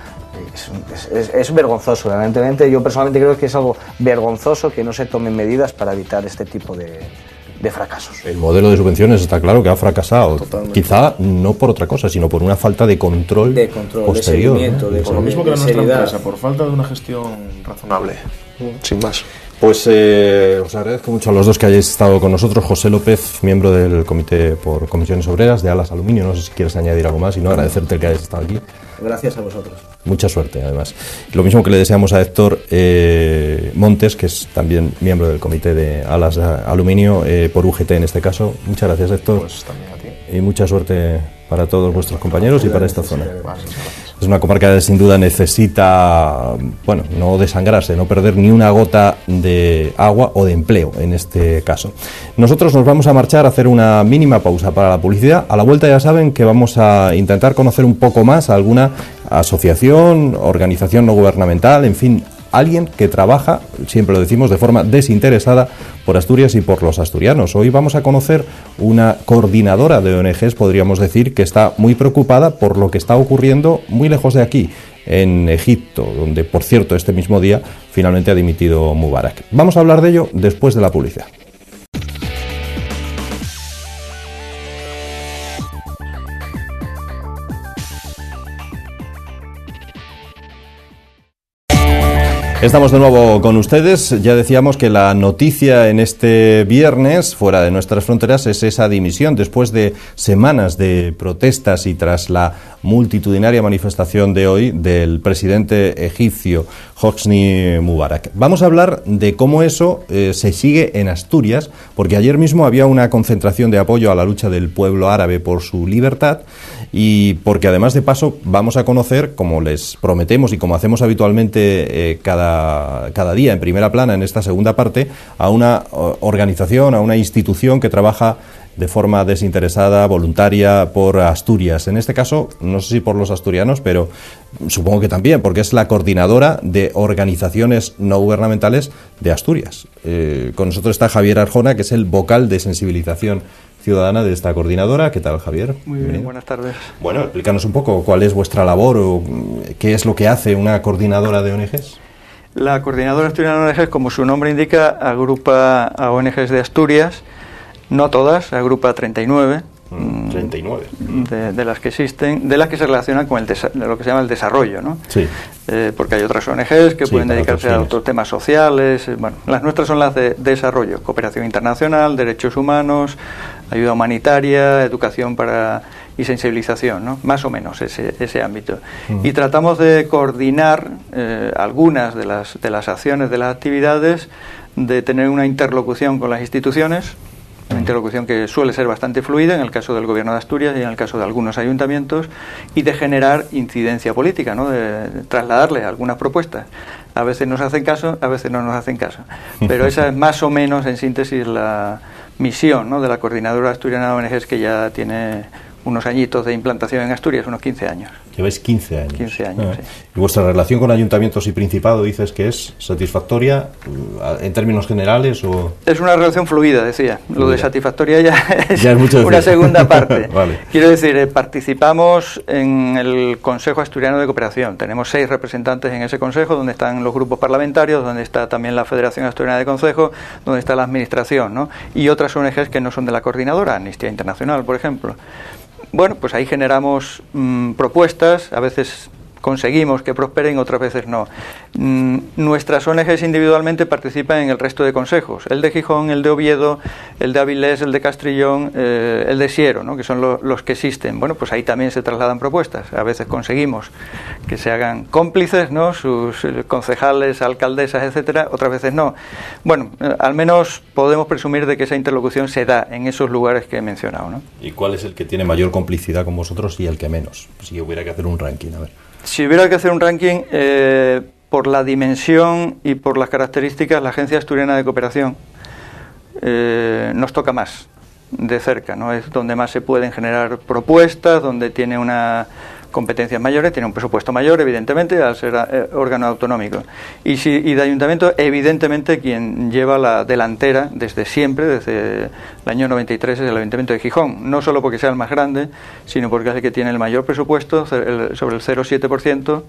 Es vergonzoso, realmente. Yo personalmente creo que es algo vergonzoso que no se tomen medidas para evitar este tipo de fracasos. El modelo de subvenciones está claro que ha fracasado. Totalmente. Quizá no por otra cosa, sino por una falta de control, posterior. De seguimiento, ¿no? Por lo mismo que la nuestra empresa, por falta de una gestión razonable, sin más. Pues os agradezco mucho a los dos que hayáis estado con nosotros. José López, miembro del Comité por Comisiones Obreras de Alas Aluminio. No sé si quieres añadir algo más y no agradecerte que hayas estado aquí. Gracias a vosotros. Mucha suerte, además. Lo mismo que le deseamos a Héctor Montes, que es también miembro del Comité de Alas Aluminio, por UGT en este caso. Muchas gracias, Héctor. Pues también a ti. Y mucha suerte para todos vuestros compañeros y para esta zona. Es una comarca que sin duda necesita, bueno, no desangrarse, no perder ni una gota de agua o de empleo en este caso. Nosotros nos vamos a marchar a hacer una mínima pausa para la publicidad. A la vuelta ya saben que vamos a intentar conocer un poco más a alguna asociación, organización no gubernamental, en fin, alguien que trabaja, siempre lo decimos, de forma desinteresada por Asturias y por los asturianos. Hoy vamos a conocer una coordinadora de ONGs, podríamos decir, que está muy preocupada por lo que está ocurriendo muy lejos de aquí, en Egipto, donde, por cierto, este mismo día finalmente ha dimitido Mubarak. Vamos a hablar de ello después de la publicidad. Estamos de nuevo con ustedes. Ya decíamos que la noticia en este viernes, fuera de nuestras fronteras, es esa dimisión después de semanas de protestas y tras la multitudinaria manifestación de hoy del presidente egipcio Hosni Mubarak. Vamos a hablar de cómo eso se sigue en Asturias, porque ayer mismo había una concentración de apoyo a la lucha del pueblo árabe por su libertad y porque además de paso vamos a conocer, como les prometemos y como hacemos habitualmente cada día en primera plana en esta segunda parte, a una organización, a una institución que trabaja de forma desinteresada, voluntaria, por Asturias. En este caso, no sé si por los asturianos, pero supongo que también, porque es la coordinadora de organizaciones no gubernamentales de Asturias. Con nosotros está Javier Arjona, que es el vocal de sensibilización ciudadana de esta coordinadora. ¿Qué tal, Javier? Muy bien, buenas tardes. Bueno, explícanos un poco cuál es vuestra labor o qué es lo que hace una coordinadora de ONGs. La Coordinadora Asturiana de ONGs, como su nombre indica, agrupa a ONGs de Asturias. No todas, agrupa 39. 39. De las que existen, de las que se relacionan con lo que se llama el desarrollo, ¿no? Sí. Porque hay otras ONGs que pueden dedicarse a otros temas sociales. Bueno, las nuestras son las de desarrollo, cooperación internacional, derechos humanos, ayuda humanitaria, educación y sensibilización, ¿no? Más o menos ese ámbito. Y tratamos de coordinar algunas de las acciones, de las actividades, de tener una interlocución con las instituciones. Una interlocución que suele ser bastante fluida en el caso del Gobierno de Asturias y en el caso de algunos ayuntamientos, y de generar incidencia política, ¿no? De trasladarles algunas propuestas. A veces nos hacen caso, a veces no nos hacen caso. Pero esa es más o menos, en síntesis, la misión, ¿no?, de la Coordinadora Asturiana de ONGs, que ya tiene unos añitos de implantación en Asturias, unos 15 años. Lleváis 15 años. 15 años, sí. ¿Y vuestra relación con ayuntamientos y Principado dices que es satisfactoria en términos generales o...? Es una relación fluida, decía. Lo de satisfactoria ya es una segunda parte. Vale. Quiero decir, participamos en el Consejo Asturiano de Cooperación. Tenemos 6 representantes en ese consejo, donde están los grupos parlamentarios, donde está también la Federación Asturiana de Consejos, donde está la administración, ¿no? Y otras ONGs que no son de la coordinadora, Amnistía Internacional, por ejemplo. Bueno, pues ahí generamos propuestas, a veces conseguimos que prosperen, otras veces no. Nuestras ONGs individualmente participan en el resto de consejos, el de Gijón, el de Oviedo, el de Avilés, el de Castrillón, el de Siero, ¿no?, que son los que existen. Bueno, pues ahí también se trasladan propuestas. A veces conseguimos que se hagan cómplices, ¿no?, sus concejales, alcaldesas, etcétera, otras veces no. Bueno, al menos podemos presumir de que esa interlocución se da en esos lugares que he mencionado, ¿no? ¿Y cuál es el que tiene mayor complicidad con vosotros y el que menos? Si hubiera que hacer un ranking, a ver. Si hubiera que hacer un ranking, por la dimensión y por las características, la Agencia Asturiana de Cooperación nos toca más de cerca, ¿no? Es donde más se pueden generar propuestas, donde tiene una competencias mayores, tiene un presupuesto mayor, evidentemente, al ser órgano autonómico. Y de ayuntamiento, evidentemente, quien lleva la delantera desde siempre, desde el año 93, es el Ayuntamiento de Gijón. No solo porque sea el más grande, sino porque es el que tiene el mayor presupuesto, sobre el 0,7%,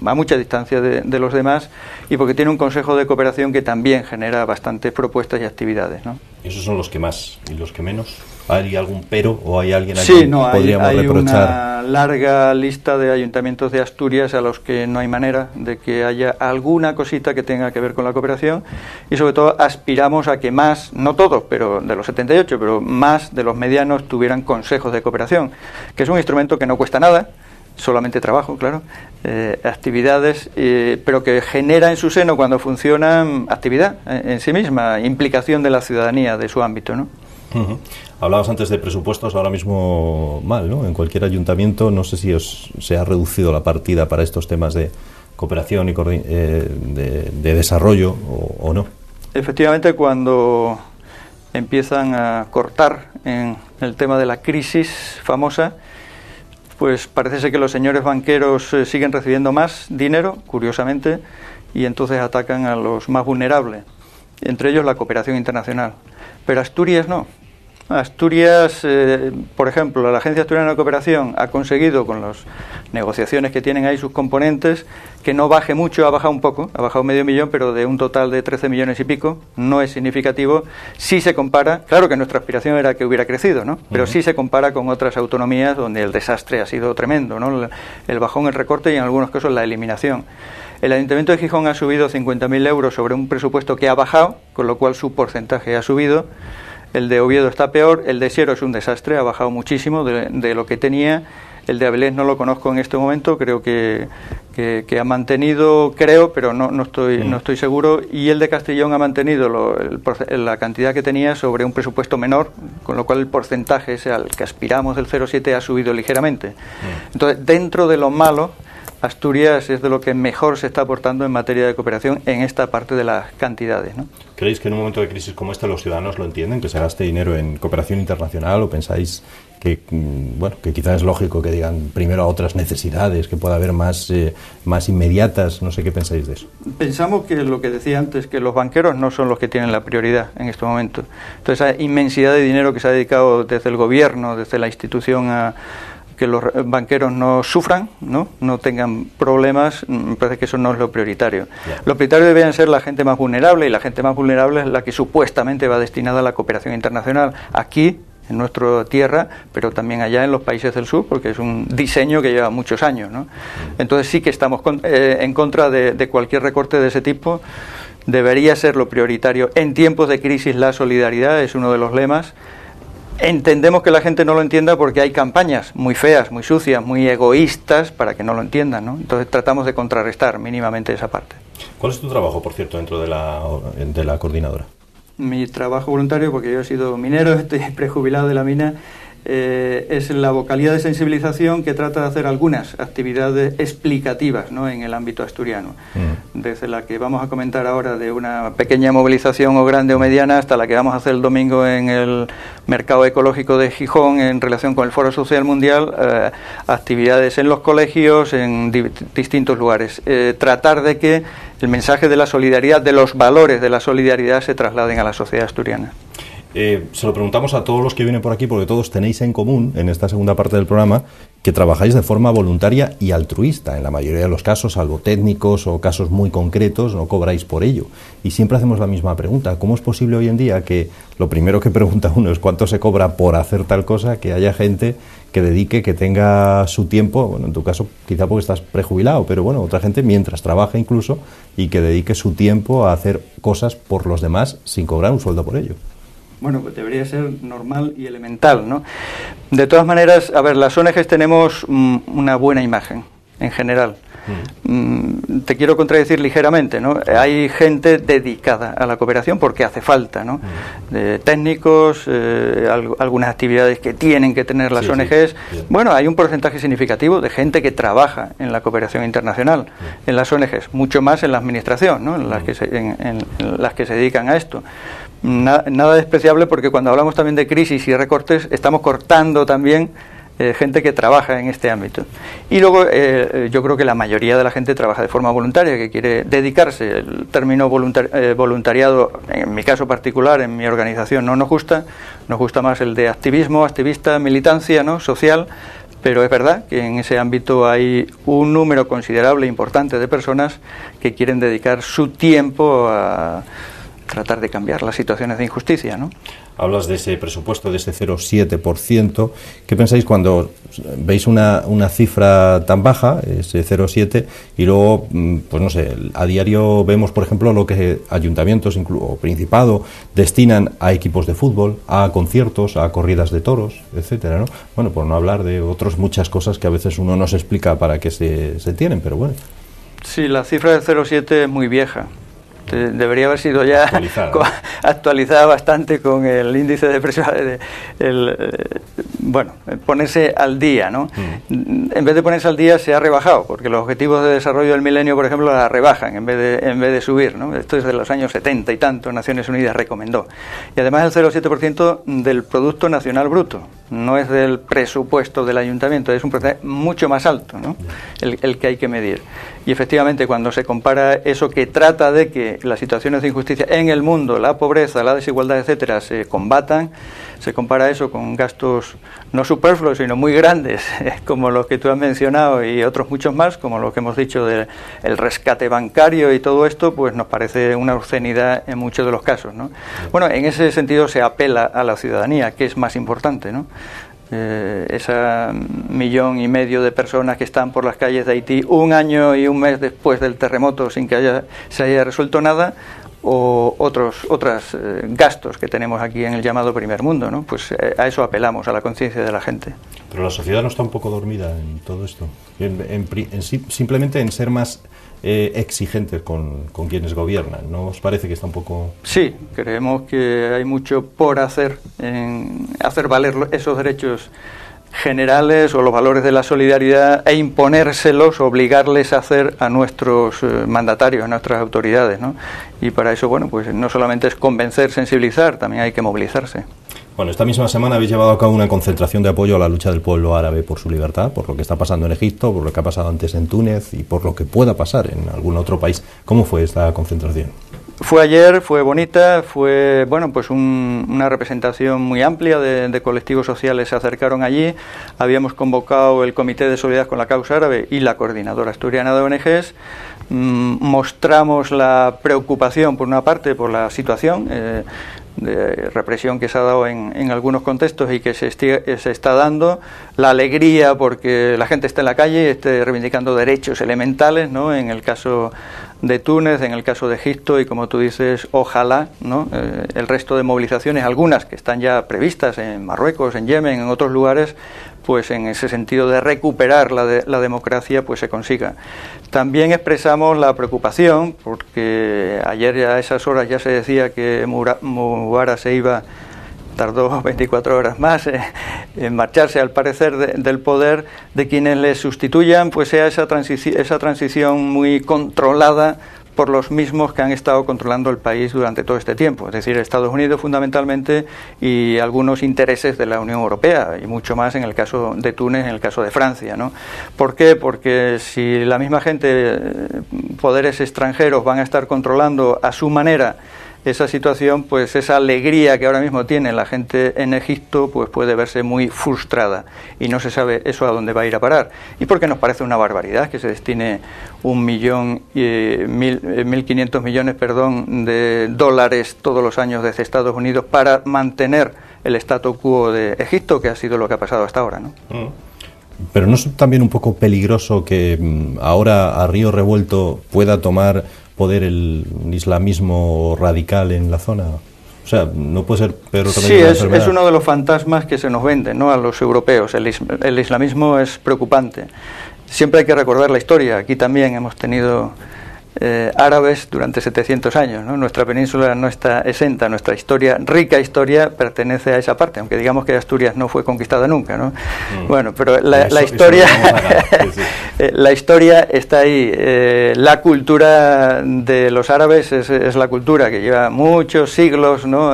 a mucha distancia de los demás, y porque tiene un Consejo de Cooperación que también genera bastantes propuestas y actividades, ¿no? ¿Esos son los que más y los que menos? ¿Hay algún pero o hay alguien a sí, quien no, podríamos hay reprochar? Una larga lista de ayuntamientos de Asturias a los que no hay manera de que haya alguna cosita que tenga que ver con la cooperación, y sobre todo aspiramos a que más, no todos, pero de los 78, pero más de los medianos tuvieran consejos de cooperación, que es un instrumento que no cuesta nada, solamente trabajo, claro, actividades, pero que genera en su seno, cuando funcionan, actividad en sí misma, implicación de la ciudadanía de su ámbito, ¿no? Uh-huh. Hablabas antes de presupuestos, ahora mismo mal, ¿no? En cualquier ayuntamiento, no sé si se ha reducido la partida para estos temas de cooperación y de desarrollo o no. Efectivamente, cuando empiezan a cortar en el tema de la crisis famosa, pues parece ser que los señores banqueros siguen recibiendo más dinero, curiosamente, y entonces atacan a los más vulnerables, entre ellos la cooperación internacional. Pero Asturias no. Asturias, por ejemplo, la Agencia Asturiana de Cooperación ha conseguido, con las negociaciones que tienen ahí sus componentes, que no baje mucho, ha bajado un poco, ha bajado medio millón, pero de un total de 13 millones y pico, no es significativo. Si se compara, claro que nuestra aspiración era que hubiera crecido, ¿no? Pero sí se compara con otras autonomías donde el desastre ha sido tremendo, ¿no? El bajón, el recorte y en algunos casos la eliminación. El Ayuntamiento de Gijón ha subido 50.000 euros sobre un presupuesto que ha bajado, con lo cual su porcentaje ha subido. El de Oviedo está peor, el de Siero es un desastre, ha bajado muchísimo de lo que tenía. El de Avilés no lo conozco en este momento, creo que ha mantenido, pero no estoy seguro. Y el de Castellón ha mantenido la cantidad que tenía sobre un presupuesto menor, con lo cual el porcentaje ese al que aspiramos del 0,7 ha subido ligeramente. Entonces, dentro de lo malo, Asturias es de lo que mejor se está aportando en materia de cooperación en esta parte de las cantidades, ¿no? ¿Creéis que en un momento de crisis como este los ciudadanos lo entienden, que se gaste dinero en cooperación internacional, o pensáis que quizás es lógico que digan primero a otras necesidades, que pueda haber más inmediatas? No sé qué pensáis de eso. Pensamos que lo que decía antes, que los banqueros no son los que tienen la prioridad en este momento. Entonces, esa inmensidad de dinero que se ha dedicado desde el gobierno, desde la institución a que los banqueros no sufran, no tengan problemas, me parece que eso no es lo prioritario. Yeah. Lo prioritario deberían ser la gente más vulnerable, y la gente más vulnerable es la que supuestamente va destinada a la cooperación internacional aquí, en nuestra tierra, pero también allá en los países del sur, porque es un diseño que lleva muchos años, ¿no? Entonces sí que estamos en contra de cualquier recorte de ese tipo. Debería ser lo prioritario. En tiempos de crisis la solidaridad es uno de los lemas. Entendemos que la gente no lo entienda porque hay campañas muy feas, muy sucias, muy egoístas para que no lo entiendan, ¿no? Entonces tratamos de contrarrestar mínimamente esa parte. ¿Cuál es tu trabajo, por cierto, dentro de la coordinadora? Mi trabajo voluntario, porque yo he sido minero, estoy prejubilado de la mina, es la vocalía de sensibilización que trata de hacer algunas actividades explicativas, ¿no?, en el ámbito asturiano. Desde la que vamos a comentar ahora de una pequeña movilización o grande o mediana, hasta la que vamos a hacer el domingo en el Mercado Ecológico de Gijón en relación con el Foro Social Mundial, actividades en los colegios, en distintos lugares. Tratar de que el mensaje de la solidaridad, de los valores de la solidaridad, se trasladen a la sociedad asturiana. Se lo preguntamos a todos los que vienen por aquí, porque todos tenéis en común, en esta segunda parte del programa, que trabajáis de forma voluntaria y altruista. En la mayoría de los casos, salvo técnicos o casos muy concretos, no cobráis por ello. Y siempre hacemos la misma pregunta: ¿cómo es posible hoy en día que lo primero que pregunta uno es cuánto se cobra por hacer tal cosa, que haya gente que dedique, que tenga su tiempo, bueno, en tu caso quizá porque estás prejubilado, pero bueno, otra gente mientras trabaja incluso, y que dedique su tiempo a hacer cosas por los demás sin cobrar un sueldo por ello? Bueno, pues debería ser normal y elemental, ¿no? De todas maneras, a ver, las ONGs tenemos una buena imagen, en general. Te quiero contradecir ligeramente, ¿no? Hay gente dedicada a la cooperación porque hace falta, ¿no? De técnicos, algunas actividades que tienen que tener las ONGs. Bueno, hay un porcentaje significativo de gente que trabaja en la cooperación internacional, en las ONGs, mucho más en la administración, ¿no? En las que se dedican a esto. Nada despreciable, porque cuando hablamos también de crisis y recortes, estamos cortando también gente que trabaja en este ámbito. Y luego yo creo que la mayoría de la gente trabaja de forma voluntaria, que quiere dedicarse. El término voluntariado, en mi caso particular, en mi organización, no nos gusta más el de activismo, activista, militancia, ¿no?, social. Pero es verdad que en ese ámbito hay un número considerable, importante, de personas que quieren dedicar su tiempo a tratar de cambiar las situaciones de injusticia, ¿no? Hablas de ese presupuesto, de ese 0,7%. ¿Qué pensáis cuando veis una cifra tan baja, ese 0,7%, y luego, pues no sé, a diario vemos, por ejemplo, lo que ayuntamientos o Principado destinan a equipos de fútbol, a conciertos, a corridas de toros, etcétera, ¿no? Bueno, por no hablar de otras muchas cosas que a veces uno no se explica para qué se tienen, pero bueno. Sí, la cifra del 0,7 es muy vieja. Debería haber sido ya actualizada bastante con el índice de presión, ponerse al día, ¿no? En vez de ponerse al día, se ha rebajado, porque los objetivos de desarrollo del milenio, por ejemplo, la rebajan en vez de subir, ¿no? Esto es de los años 70 y tanto, Naciones Unidas recomendó. Y además el 0,7% del Producto Nacional Bruto. no es del presupuesto del ayuntamiento, es un porcentaje mucho más alto, ¿no? el que hay que medir. Y efectivamente, cuando se compara eso que trata de que las situaciones de injusticia en el mundo, la pobreza, la desigualdad, etcétera, se combatan, se compara eso con gastos no superfluos, sino muy grandes, como los que tú has mencionado y otros muchos más, como lo que hemos dicho del rescate bancario y todo esto, pues nos parece una obscenidad en muchos de los casos, ¿no? Bueno, en ese sentido se apela a la ciudadanía, que es más importante, ¿no? Esa 1,5 millones de personas que están por las calles de Haití un año y un mes después del terremoto sin que se haya resuelto nada, o otros gastos que tenemos aquí en el llamado primer mundo, ¿no? Pues a eso apelamos, a la conciencia de la gente. Pero la sociedad no está un poco dormida en todo esto, simplemente en ser más exigentes con quienes gobiernan, ¿no os parece que está un poco...? Sí, creemos que hay mucho por hacer, en hacer valer esos derechos generales o los valores de la solidaridad e imponérselos, obligarles a hacer a nuestros mandatarios, a nuestras autoridades, ¿no? Y para eso, bueno, pues no solamente es convencer, sensibilizar, también hay que movilizarse. Bueno, esta misma semana habéis llevado a cabo una concentración de apoyo a la lucha del pueblo árabe por su libertad, por lo que está pasando en Egipto, por lo que ha pasado antes en Túnez y por lo que pueda pasar en algún otro país. ¿Cómo fue esta concentración? Fue ayer, fue bonita, fue bueno, pues una representación muy amplia de colectivos sociales se acercaron allí. Habíamos convocado el Comité de Solidaridad con la Causa Árabe y la Coordinadora Asturiana de ONGs. Mostramos la preocupación, por una parte, por la situación de represión que se ha dado en algunos contextos y que se está dando, la alegría porque la gente está en la calle y esté reivindicando derechos elementales, ¿no? En el caso de Túnez, en el caso de Egipto y, como tú dices, ojalá, ¿no? El resto de movilizaciones, algunas que están ya previstas en Marruecos, en Yemen, en otros lugares, pues en ese sentido de recuperar la democracia, pues se consiga. También expresamos la preocupación, porque ayer a esas horas ya se decía que Mubarak tardó 24 horas más en marcharse, al parecer, del poder, de quienes le sustituyan, pues sea esa transición muy controlada por los mismos que han estado controlando el país durante todo este tiempo, es decir, Estados Unidos fundamentalmente y algunos intereses de la Unión Europea y mucho más en el caso de Túnez, en el caso de Francia, ¿no? ¿Por qué? Porque si la misma gente, poderes extranjeros, van a estar controlando a su manera esa situación, pues esa alegría que ahora mismo tiene la gente en Egipto, pues puede verse muy frustrada y no se sabe eso a dónde va a ir a parar. Y porque nos parece una barbaridad que se destine 1.500 millones de dólares todos los años desde Estados Unidos para mantener el statu quo de Egipto, que ha sido lo que ha pasado hasta ahora, ¿no? Pero ¿no es también un poco peligroso que ahora a río revuelto pueda tomar poder el islamismo radical en la zona? O sea, no puede ser peor también. Sí, es uno de los fantasmas que se nos venden, ¿no?, a los europeos. El islamismo es preocupante. Siempre hay que recordar la historia. Aquí también hemos tenido árabes durante 700 años, ¿no? Nuestra península no está exenta, nuestra historia, rica historia, pertenece a esa parte, aunque digamos que Asturias no fue conquistada nunca, ¿no? Bueno, pero la historia la historia está ahí. La cultura de los árabes es la cultura que lleva muchos siglos, ¿no?,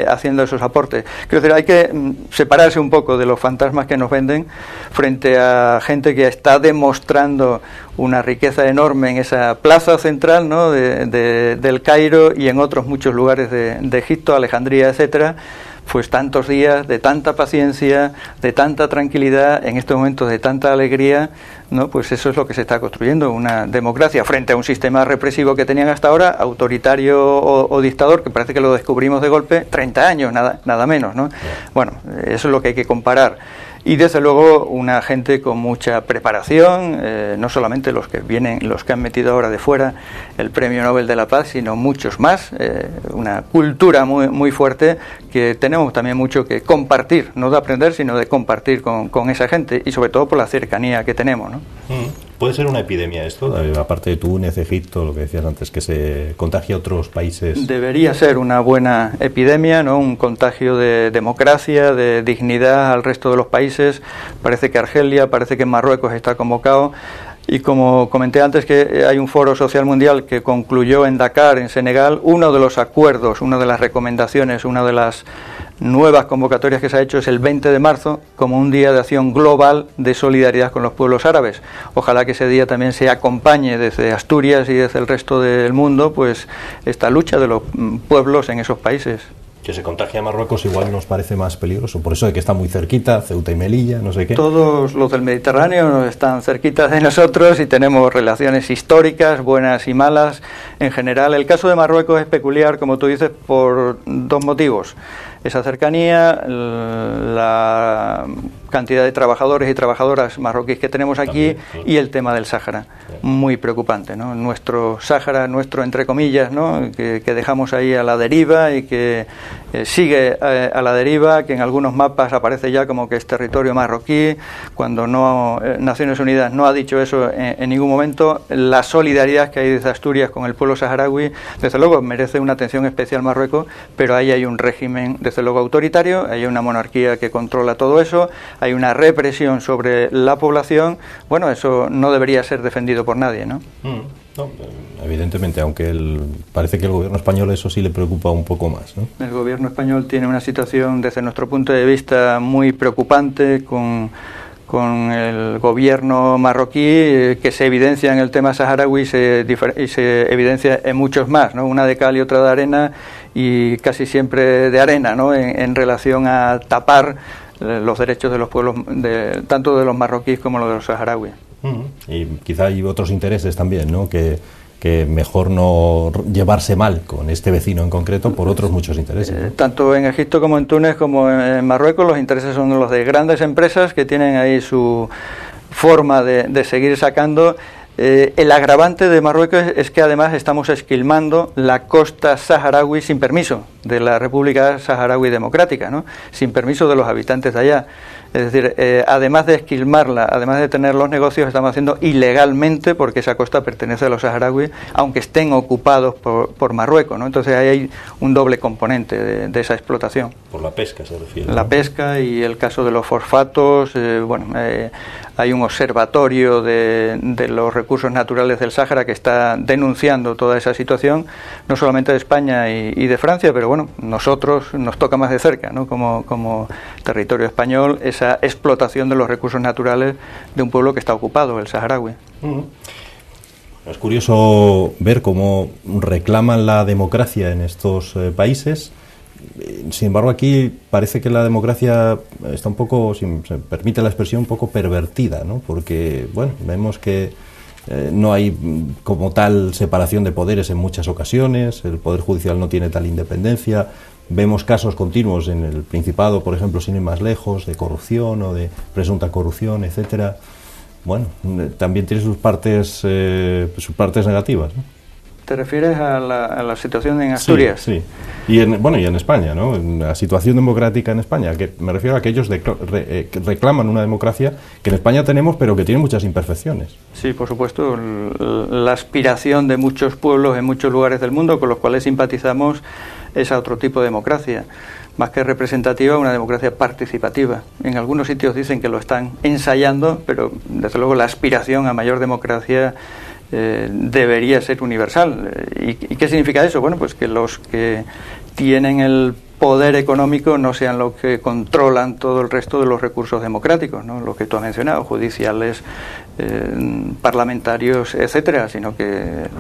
haciendo esos aportes. Quiero decir, hay que separarse un poco de los fantasmas que nos venden frente a gente que está demostrando una riqueza enorme en esa plaza central, ¿no?, del Cairo y en otros muchos lugares de Egipto, Alejandría, etcétera. Pues tantos días de tanta paciencia, de tanta tranquilidad, en estos momentos de tanta alegría, ¿no? Pues eso es lo que se está construyendo, una democracia frente a un sistema represivo que tenían hasta ahora, autoritario o dictador, que parece que lo descubrimos de golpe, 30 años, nada menos, ¿no? Bueno, eso es lo que hay que comparar. Y desde luego una gente con mucha preparación, no solamente los que han metido ahora de fuera el Premio Nobel de la Paz, sino muchos más, una cultura muy fuerte que tenemos también mucho que compartir, no de aprender, sino de compartir con esa gente y sobre todo por la cercanía que tenemos, ¿no? ¿Puede ser una epidemia esto, aparte de Túnez, Egipto, lo que decías antes, que se contagie a otros países? Debería ser una buena epidemia, ¿no?, un contagio de democracia, de dignidad al resto de los países. Parece que Argelia, parece que Marruecos está convocado. Y como comenté antes, que hay un foro social mundial que concluyó en Dakar, en Senegal, uno de los acuerdos, una de las recomendaciones, una de las nuevas convocatorias que se ha hecho es el 20 de marzo como un día de acción global de solidaridad con los pueblos árabes. Ojalá que ese día también se acompañe desde Asturias y desde el resto del mundo pues esta lucha de los pueblos en esos países. Que se contagie a Marruecos igual nos parece más peligroso, por eso de que está muy cerquita, Ceuta y Melilla, no sé qué. Todos los del Mediterráneo están cerquitas de nosotros y tenemos relaciones históricas, buenas y malas. En general, el caso de Marruecos es peculiar, como tú dices, por dos motivos. Esa cercanía, la cantidad de trabajadores y trabajadoras marroquíes que tenemos aquí y el tema del Sáhara, muy preocupante, ¿no? Nuestro Sáhara, nuestro entre comillas, ¿no? que dejamos ahí a la deriva y que sigue a la deriva, que en algunos mapas aparece ya como que es territorio marroquí, cuando no Naciones Unidas no ha dicho eso en ningún momento. La solidaridad que hay desde Asturias con el pueblo saharaui, desde luego merece una atención especial Marruecos, pero ahí hay un régimen desde luego autoritario, hay una monarquía que controla todo eso, hay una represión sobre la población. Bueno, eso no debería ser defendido por nadie, ¿no? No, evidentemente, aunque parece que el gobierno español eso sí le preocupa un poco más, ¿no? El gobierno español tiene una situación desde nuestro punto de vista muy preocupante con el gobierno marroquí, que se evidencia en el tema saharaui y se evidencia en muchos más, ¿no? Una de cal y otra de arena, y casi siempre de arena, ¿no? En relación a tapar los derechos de los pueblos, tanto de los marroquíes como los de los saharauis. Y quizá hay otros intereses también, ¿no? Que mejor no llevarse mal con este vecino en concreto por otros muchos intereses, ¿no? Tanto en Egipto como en Túnez como en Marruecos los intereses son los de grandes empresas que tienen ahí su forma de seguir sacando. El agravante de Marruecos es que además estamos esquilmando la costa saharaui sin permiso de la República Saharaui Democrática, ¿no? Sin permiso de los habitantes de allá. Es decir, además de esquilmarla, además de tener los negocios, estamos haciendo ilegalmente, porque esa costa pertenece a los saharauis, aunque estén ocupados por Marruecos, ¿no? Entonces ahí hay un doble componente de esa explotación. Por la pesca se refiere, ¿no? La pesca y el caso de los fosfatos. Hay un observatorio de los recursos naturales del Sáhara que está denunciando toda esa situación, no solamente de España y de Francia, pero bueno, nosotros nos toca más de cerca, ¿no? Como territorio español, esa explotación de los recursos naturales de un pueblo que está ocupado, el saharaui. Es curioso ver cómo reclaman la democracia en estos países. Sin embargo, aquí parece que la democracia está un poco, si se permite la expresión, un poco pervertida, ¿no? Porque, bueno, vemos que no hay como tal separación de poderes en muchas ocasiones, el Poder Judicial no tiene tal independencia, vemos casos continuos en el Principado, por ejemplo, sin ir más lejos, de corrupción o de presunta corrupción, etcétera. Bueno, también tiene sus partes negativas, ¿no? ¿Te refieres a la situación en Asturias? Sí, sí. Y en España, ¿no? En la situación democrática en España, que me refiero a aquellos que reclaman una democracia que en España tenemos, pero que tiene muchas imperfecciones. Sí, por supuesto. La aspiración de muchos pueblos en muchos lugares del mundo con los cuales simpatizamos es a otro tipo de democracia. Más que representativa, una democracia participativa. En algunos sitios dicen que lo están ensayando, pero desde luego la aspiración a mayor democracia debería ser universal. ¿Y qué significa eso? Bueno, pues que los que tienen el poder económico no sean los que controlan todo el resto de los recursos democráticos, ¿no? Lo que tú has mencionado, judiciales, parlamentarios, etcétera, sino que el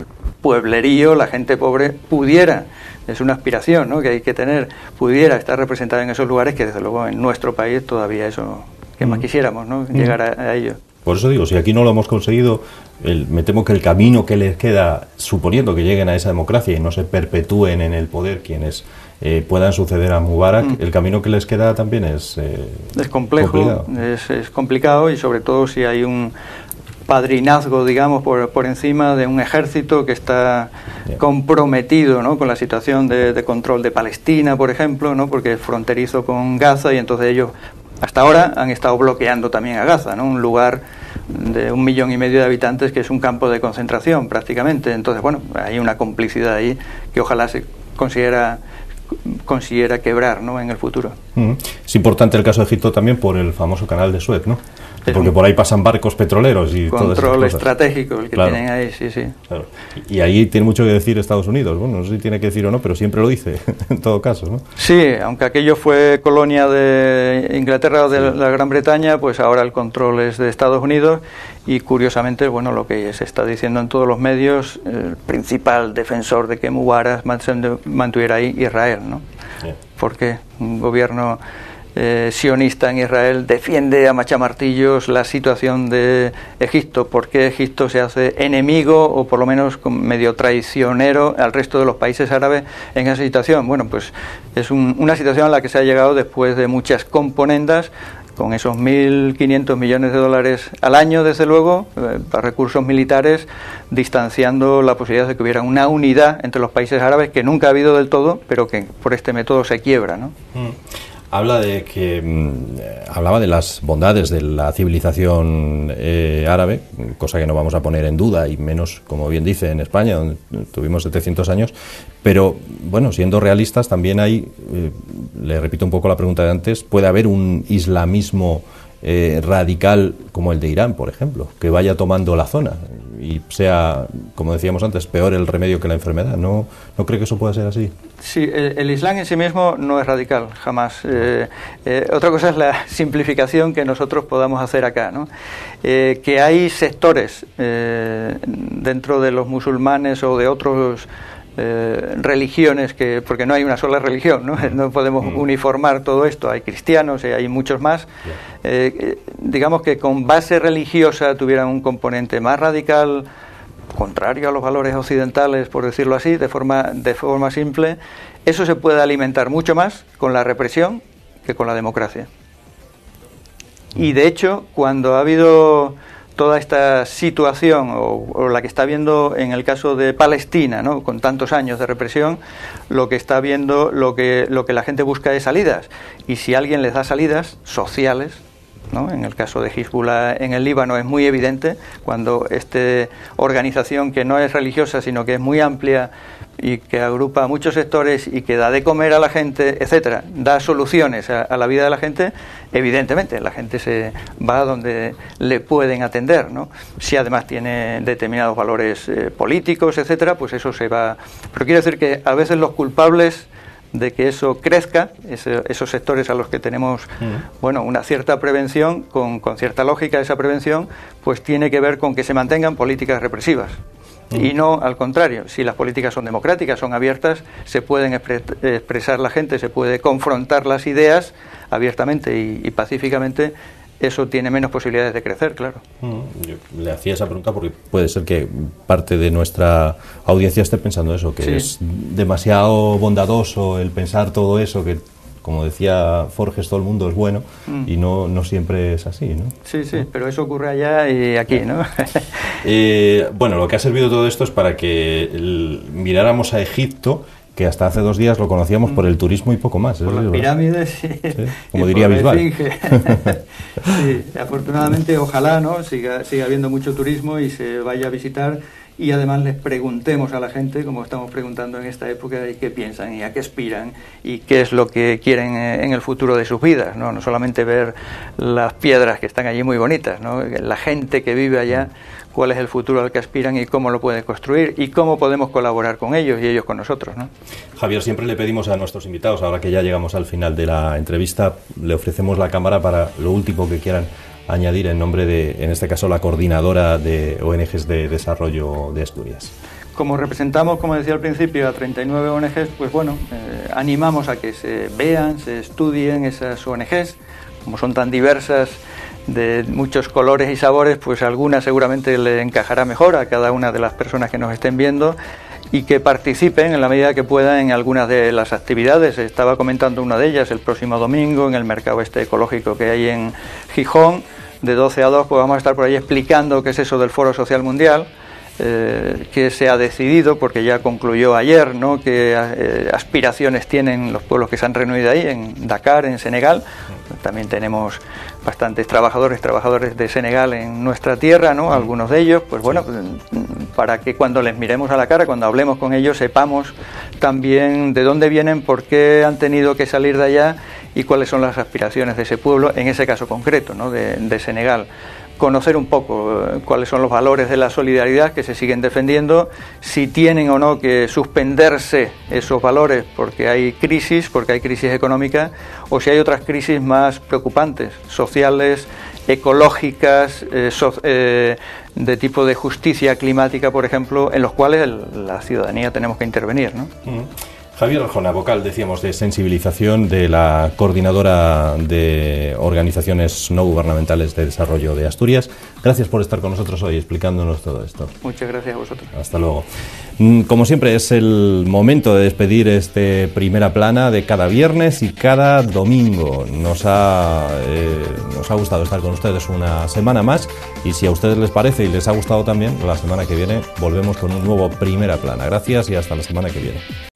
pueblerío, la gente pobre, pudiera, es una aspiración, ¿no?, que hay que tener, pudiera estar representada en esos lugares, que desde luego en nuestro país todavía eso que más quisiéramos, ¿no?, llegar a ello. Por eso digo, si aquí no lo hemos conseguido, me temo que el camino que les queda, suponiendo que lleguen a esa democracia y no se perpetúen en el poder quienes puedan suceder a Mubarak, el camino que les queda también es complejo, complicado. Es complicado, y sobre todo si hay un padrinazgo, digamos, por encima de un ejército que está comprometido, ¿no?, con la situación de control de Palestina, por ejemplo, ¿no?, porque es fronterizo con Gaza, y entonces ellos hasta ahora han estado bloqueando también a Gaza, ¿no?, un lugar de 1,5 millones de habitantes que es un campo de concentración prácticamente. Entonces, bueno, hay una complicidad ahí que ojalá se consiguiera quebrar, ¿no?, en el futuro. Es importante el caso de Egipto también por el famoso canal de Suez, ¿no? Porque por ahí pasan barcos petroleros y todo eso. Control estratégico el que claro. tienen ahí, sí, sí. Claro. Y ahí tiene mucho que decir Estados Unidos. Bueno, no sé si tiene que decir o no, pero siempre lo dice, en todo caso, ¿no? Sí, aunque aquello fue colonia de Inglaterra o de la Gran Bretaña, pues ahora el control es de Estados Unidos y curiosamente, bueno, lo que se está diciendo en todos los medios, el principal defensor de que Mubarak mantuviera ahí Israel, ¿no? Sí. Porque un gobierno sionista en Israel defiende a machamartillos la situación de Egipto, porque Egipto se hace enemigo o por lo menos medio traicionero al resto de los países árabes en esa situación. Bueno, pues es una situación a la que se ha llegado después de muchas componendas, con esos 1.500 millones de dólares al año, desde luego, para recursos militares, distanciando la posibilidad de que hubiera una unidad entre los países árabes que nunca ha habido del todo, pero que por este método se quiebra, ¿no? Hablaba de las bondades de la civilización árabe, cosa que no vamos a poner en duda, y menos, como bien dice, en España, donde tuvimos 700 años, pero, bueno, siendo realistas, también hay, le repito un poco la pregunta de antes, puede haber un islamismo radical como el de Irán, por ejemplo, que vaya tomando la zona y sea, como decíamos antes, peor el remedio que la enfermedad. ¿No cree que eso pueda ser así? Sí, el Islam en sí mismo no es radical, jamás. Otra cosa es la simplificación que nosotros podamos hacer acá, ¿no? Que hay sectores dentro de los musulmanes o de otros religiones, porque no hay una sola religión, ¿no? No podemos uniformar todo esto, hay cristianos y hay muchos más, digamos que con base religiosa tuvieran un componente más radical, contrario a los valores occidentales, por decirlo así, de forma simple. Eso se puede alimentar mucho más con la represión que con la democracia. Y de hecho, cuando ha habido toda esta situación, o la que está viendo en el caso de Palestina, ¿no?, con tantos años de represión, lo que está viendo, lo que la gente busca es salidas, y si alguien les da salidas sociales, ¿no?, en el caso de Hezbollah en el Líbano es muy evidente, cuando esta organización que no es religiosa sino que es muy amplia y que agrupa muchos sectores y que da de comer a la gente, etcétera, da soluciones a la vida de la gente, evidentemente la gente se va a donde le pueden atender, ¿no? Si además tiene determinados valores políticos, etcétera, pues eso se va. Pero quiero decir que a veces los culpables de que eso crezca, esos sectores a los que tenemos, bueno, una cierta prevención, con cierta lógica esa prevención, pues tiene que ver con que se mantengan políticas represivas. Y no al contrario, si las políticas son democráticas, son abiertas, se pueden expresar la gente, se puede confrontar las ideas abiertamente y pacíficamente, eso tiene menos posibilidades de crecer, claro. Yo le hacía esa pregunta porque puede ser que parte de nuestra audiencia esté pensando eso, que sí, es demasiado bondadoso el pensar todo eso, que, como decía Forges, todo el mundo es bueno, y no siempre es así, ¿no? Sí, sí, pero eso ocurre allá y aquí, ¿no? Bueno, lo que ha servido todo esto es para que miráramos a Egipto, que hasta hace 2 días lo conocíamos por el turismo y poco más. Por las pirámides, sí. Como diría Bisbal. Sí, afortunadamente, ojalá, ¿no?, siga habiendo mucho turismo y se vaya a visitar, y además les preguntemos a la gente, como estamos preguntando en esta época, y qué piensan y a qué aspiran y qué es lo que quieren en el futuro de sus vidas, ¿no? No solamente ver las piedras que están allí muy bonitas, ¿no? La gente que vive allá, cuál es el futuro al que aspiran y cómo lo pueden construir y cómo podemos colaborar con ellos y ellos con nosotros, ¿no? Javier, siempre le pedimos a nuestros invitados, ahora que ya llegamos al final de la entrevista, le ofrecemos la cámara para lo último que quieran añadir en nombre de, en este caso, la coordinadora de ONGs de desarrollo de Asturias. Como representamos, como decía al principio, a 39 ONGs, pues bueno, animamos a que se vean, se estudien esas ONGs, como son tan diversas, de muchos colores y sabores, pues alguna seguramente le encajará mejor a cada una de las personas que nos estén viendo, y que participen en la medida que puedan en algunas de las actividades. Estaba comentando una de ellas el próximo domingo en el mercado ecológico que hay en Gijón, de 12 a 2, pues vamos a estar por ahí explicando qué es eso del Foro Social Mundial, que se ha decidido, porque ya concluyó ayer, ¿no?, qué aspiraciones tienen los pueblos que se han reunido ahí, en Dakar, en Senegal. También tenemos bastantes trabajadores de Senegal en nuestra tierra, ¿no?, algunos de ellos, pues bueno, para que cuando les miremos a la cara, cuando hablemos con ellos, sepamos también de dónde vienen, por qué han tenido que salir de allá y cuáles son las aspiraciones de ese pueblo, en ese caso concreto, ¿no?, de Senegal. Conocer un poco cuáles son los valores de la solidaridad que se siguen defendiendo, si tienen o no que suspenderse esos valores porque hay crisis económica, o si hay otras crisis más preocupantes, sociales, ecológicas, de tipo de justicia climática, por ejemplo, en los cuales la ciudadanía tenemos que intervenir, ¿no? Javier Arjona, vocal, decíamos, de sensibilización de la Coordinadora de Organizaciones No Gubernamentales de Desarrollo de Asturias. Gracias por estar con nosotros hoy explicándonos todo esto. Muchas gracias a vosotros. Hasta luego. Como siempre, es el momento de despedir este Primera Plana de cada viernes y cada domingo. Nos ha gustado estar con ustedes una semana más, y si a ustedes les parece y les ha gustado también, la semana que viene volvemos con un nuevo Primera Plana. Gracias y hasta la semana que viene.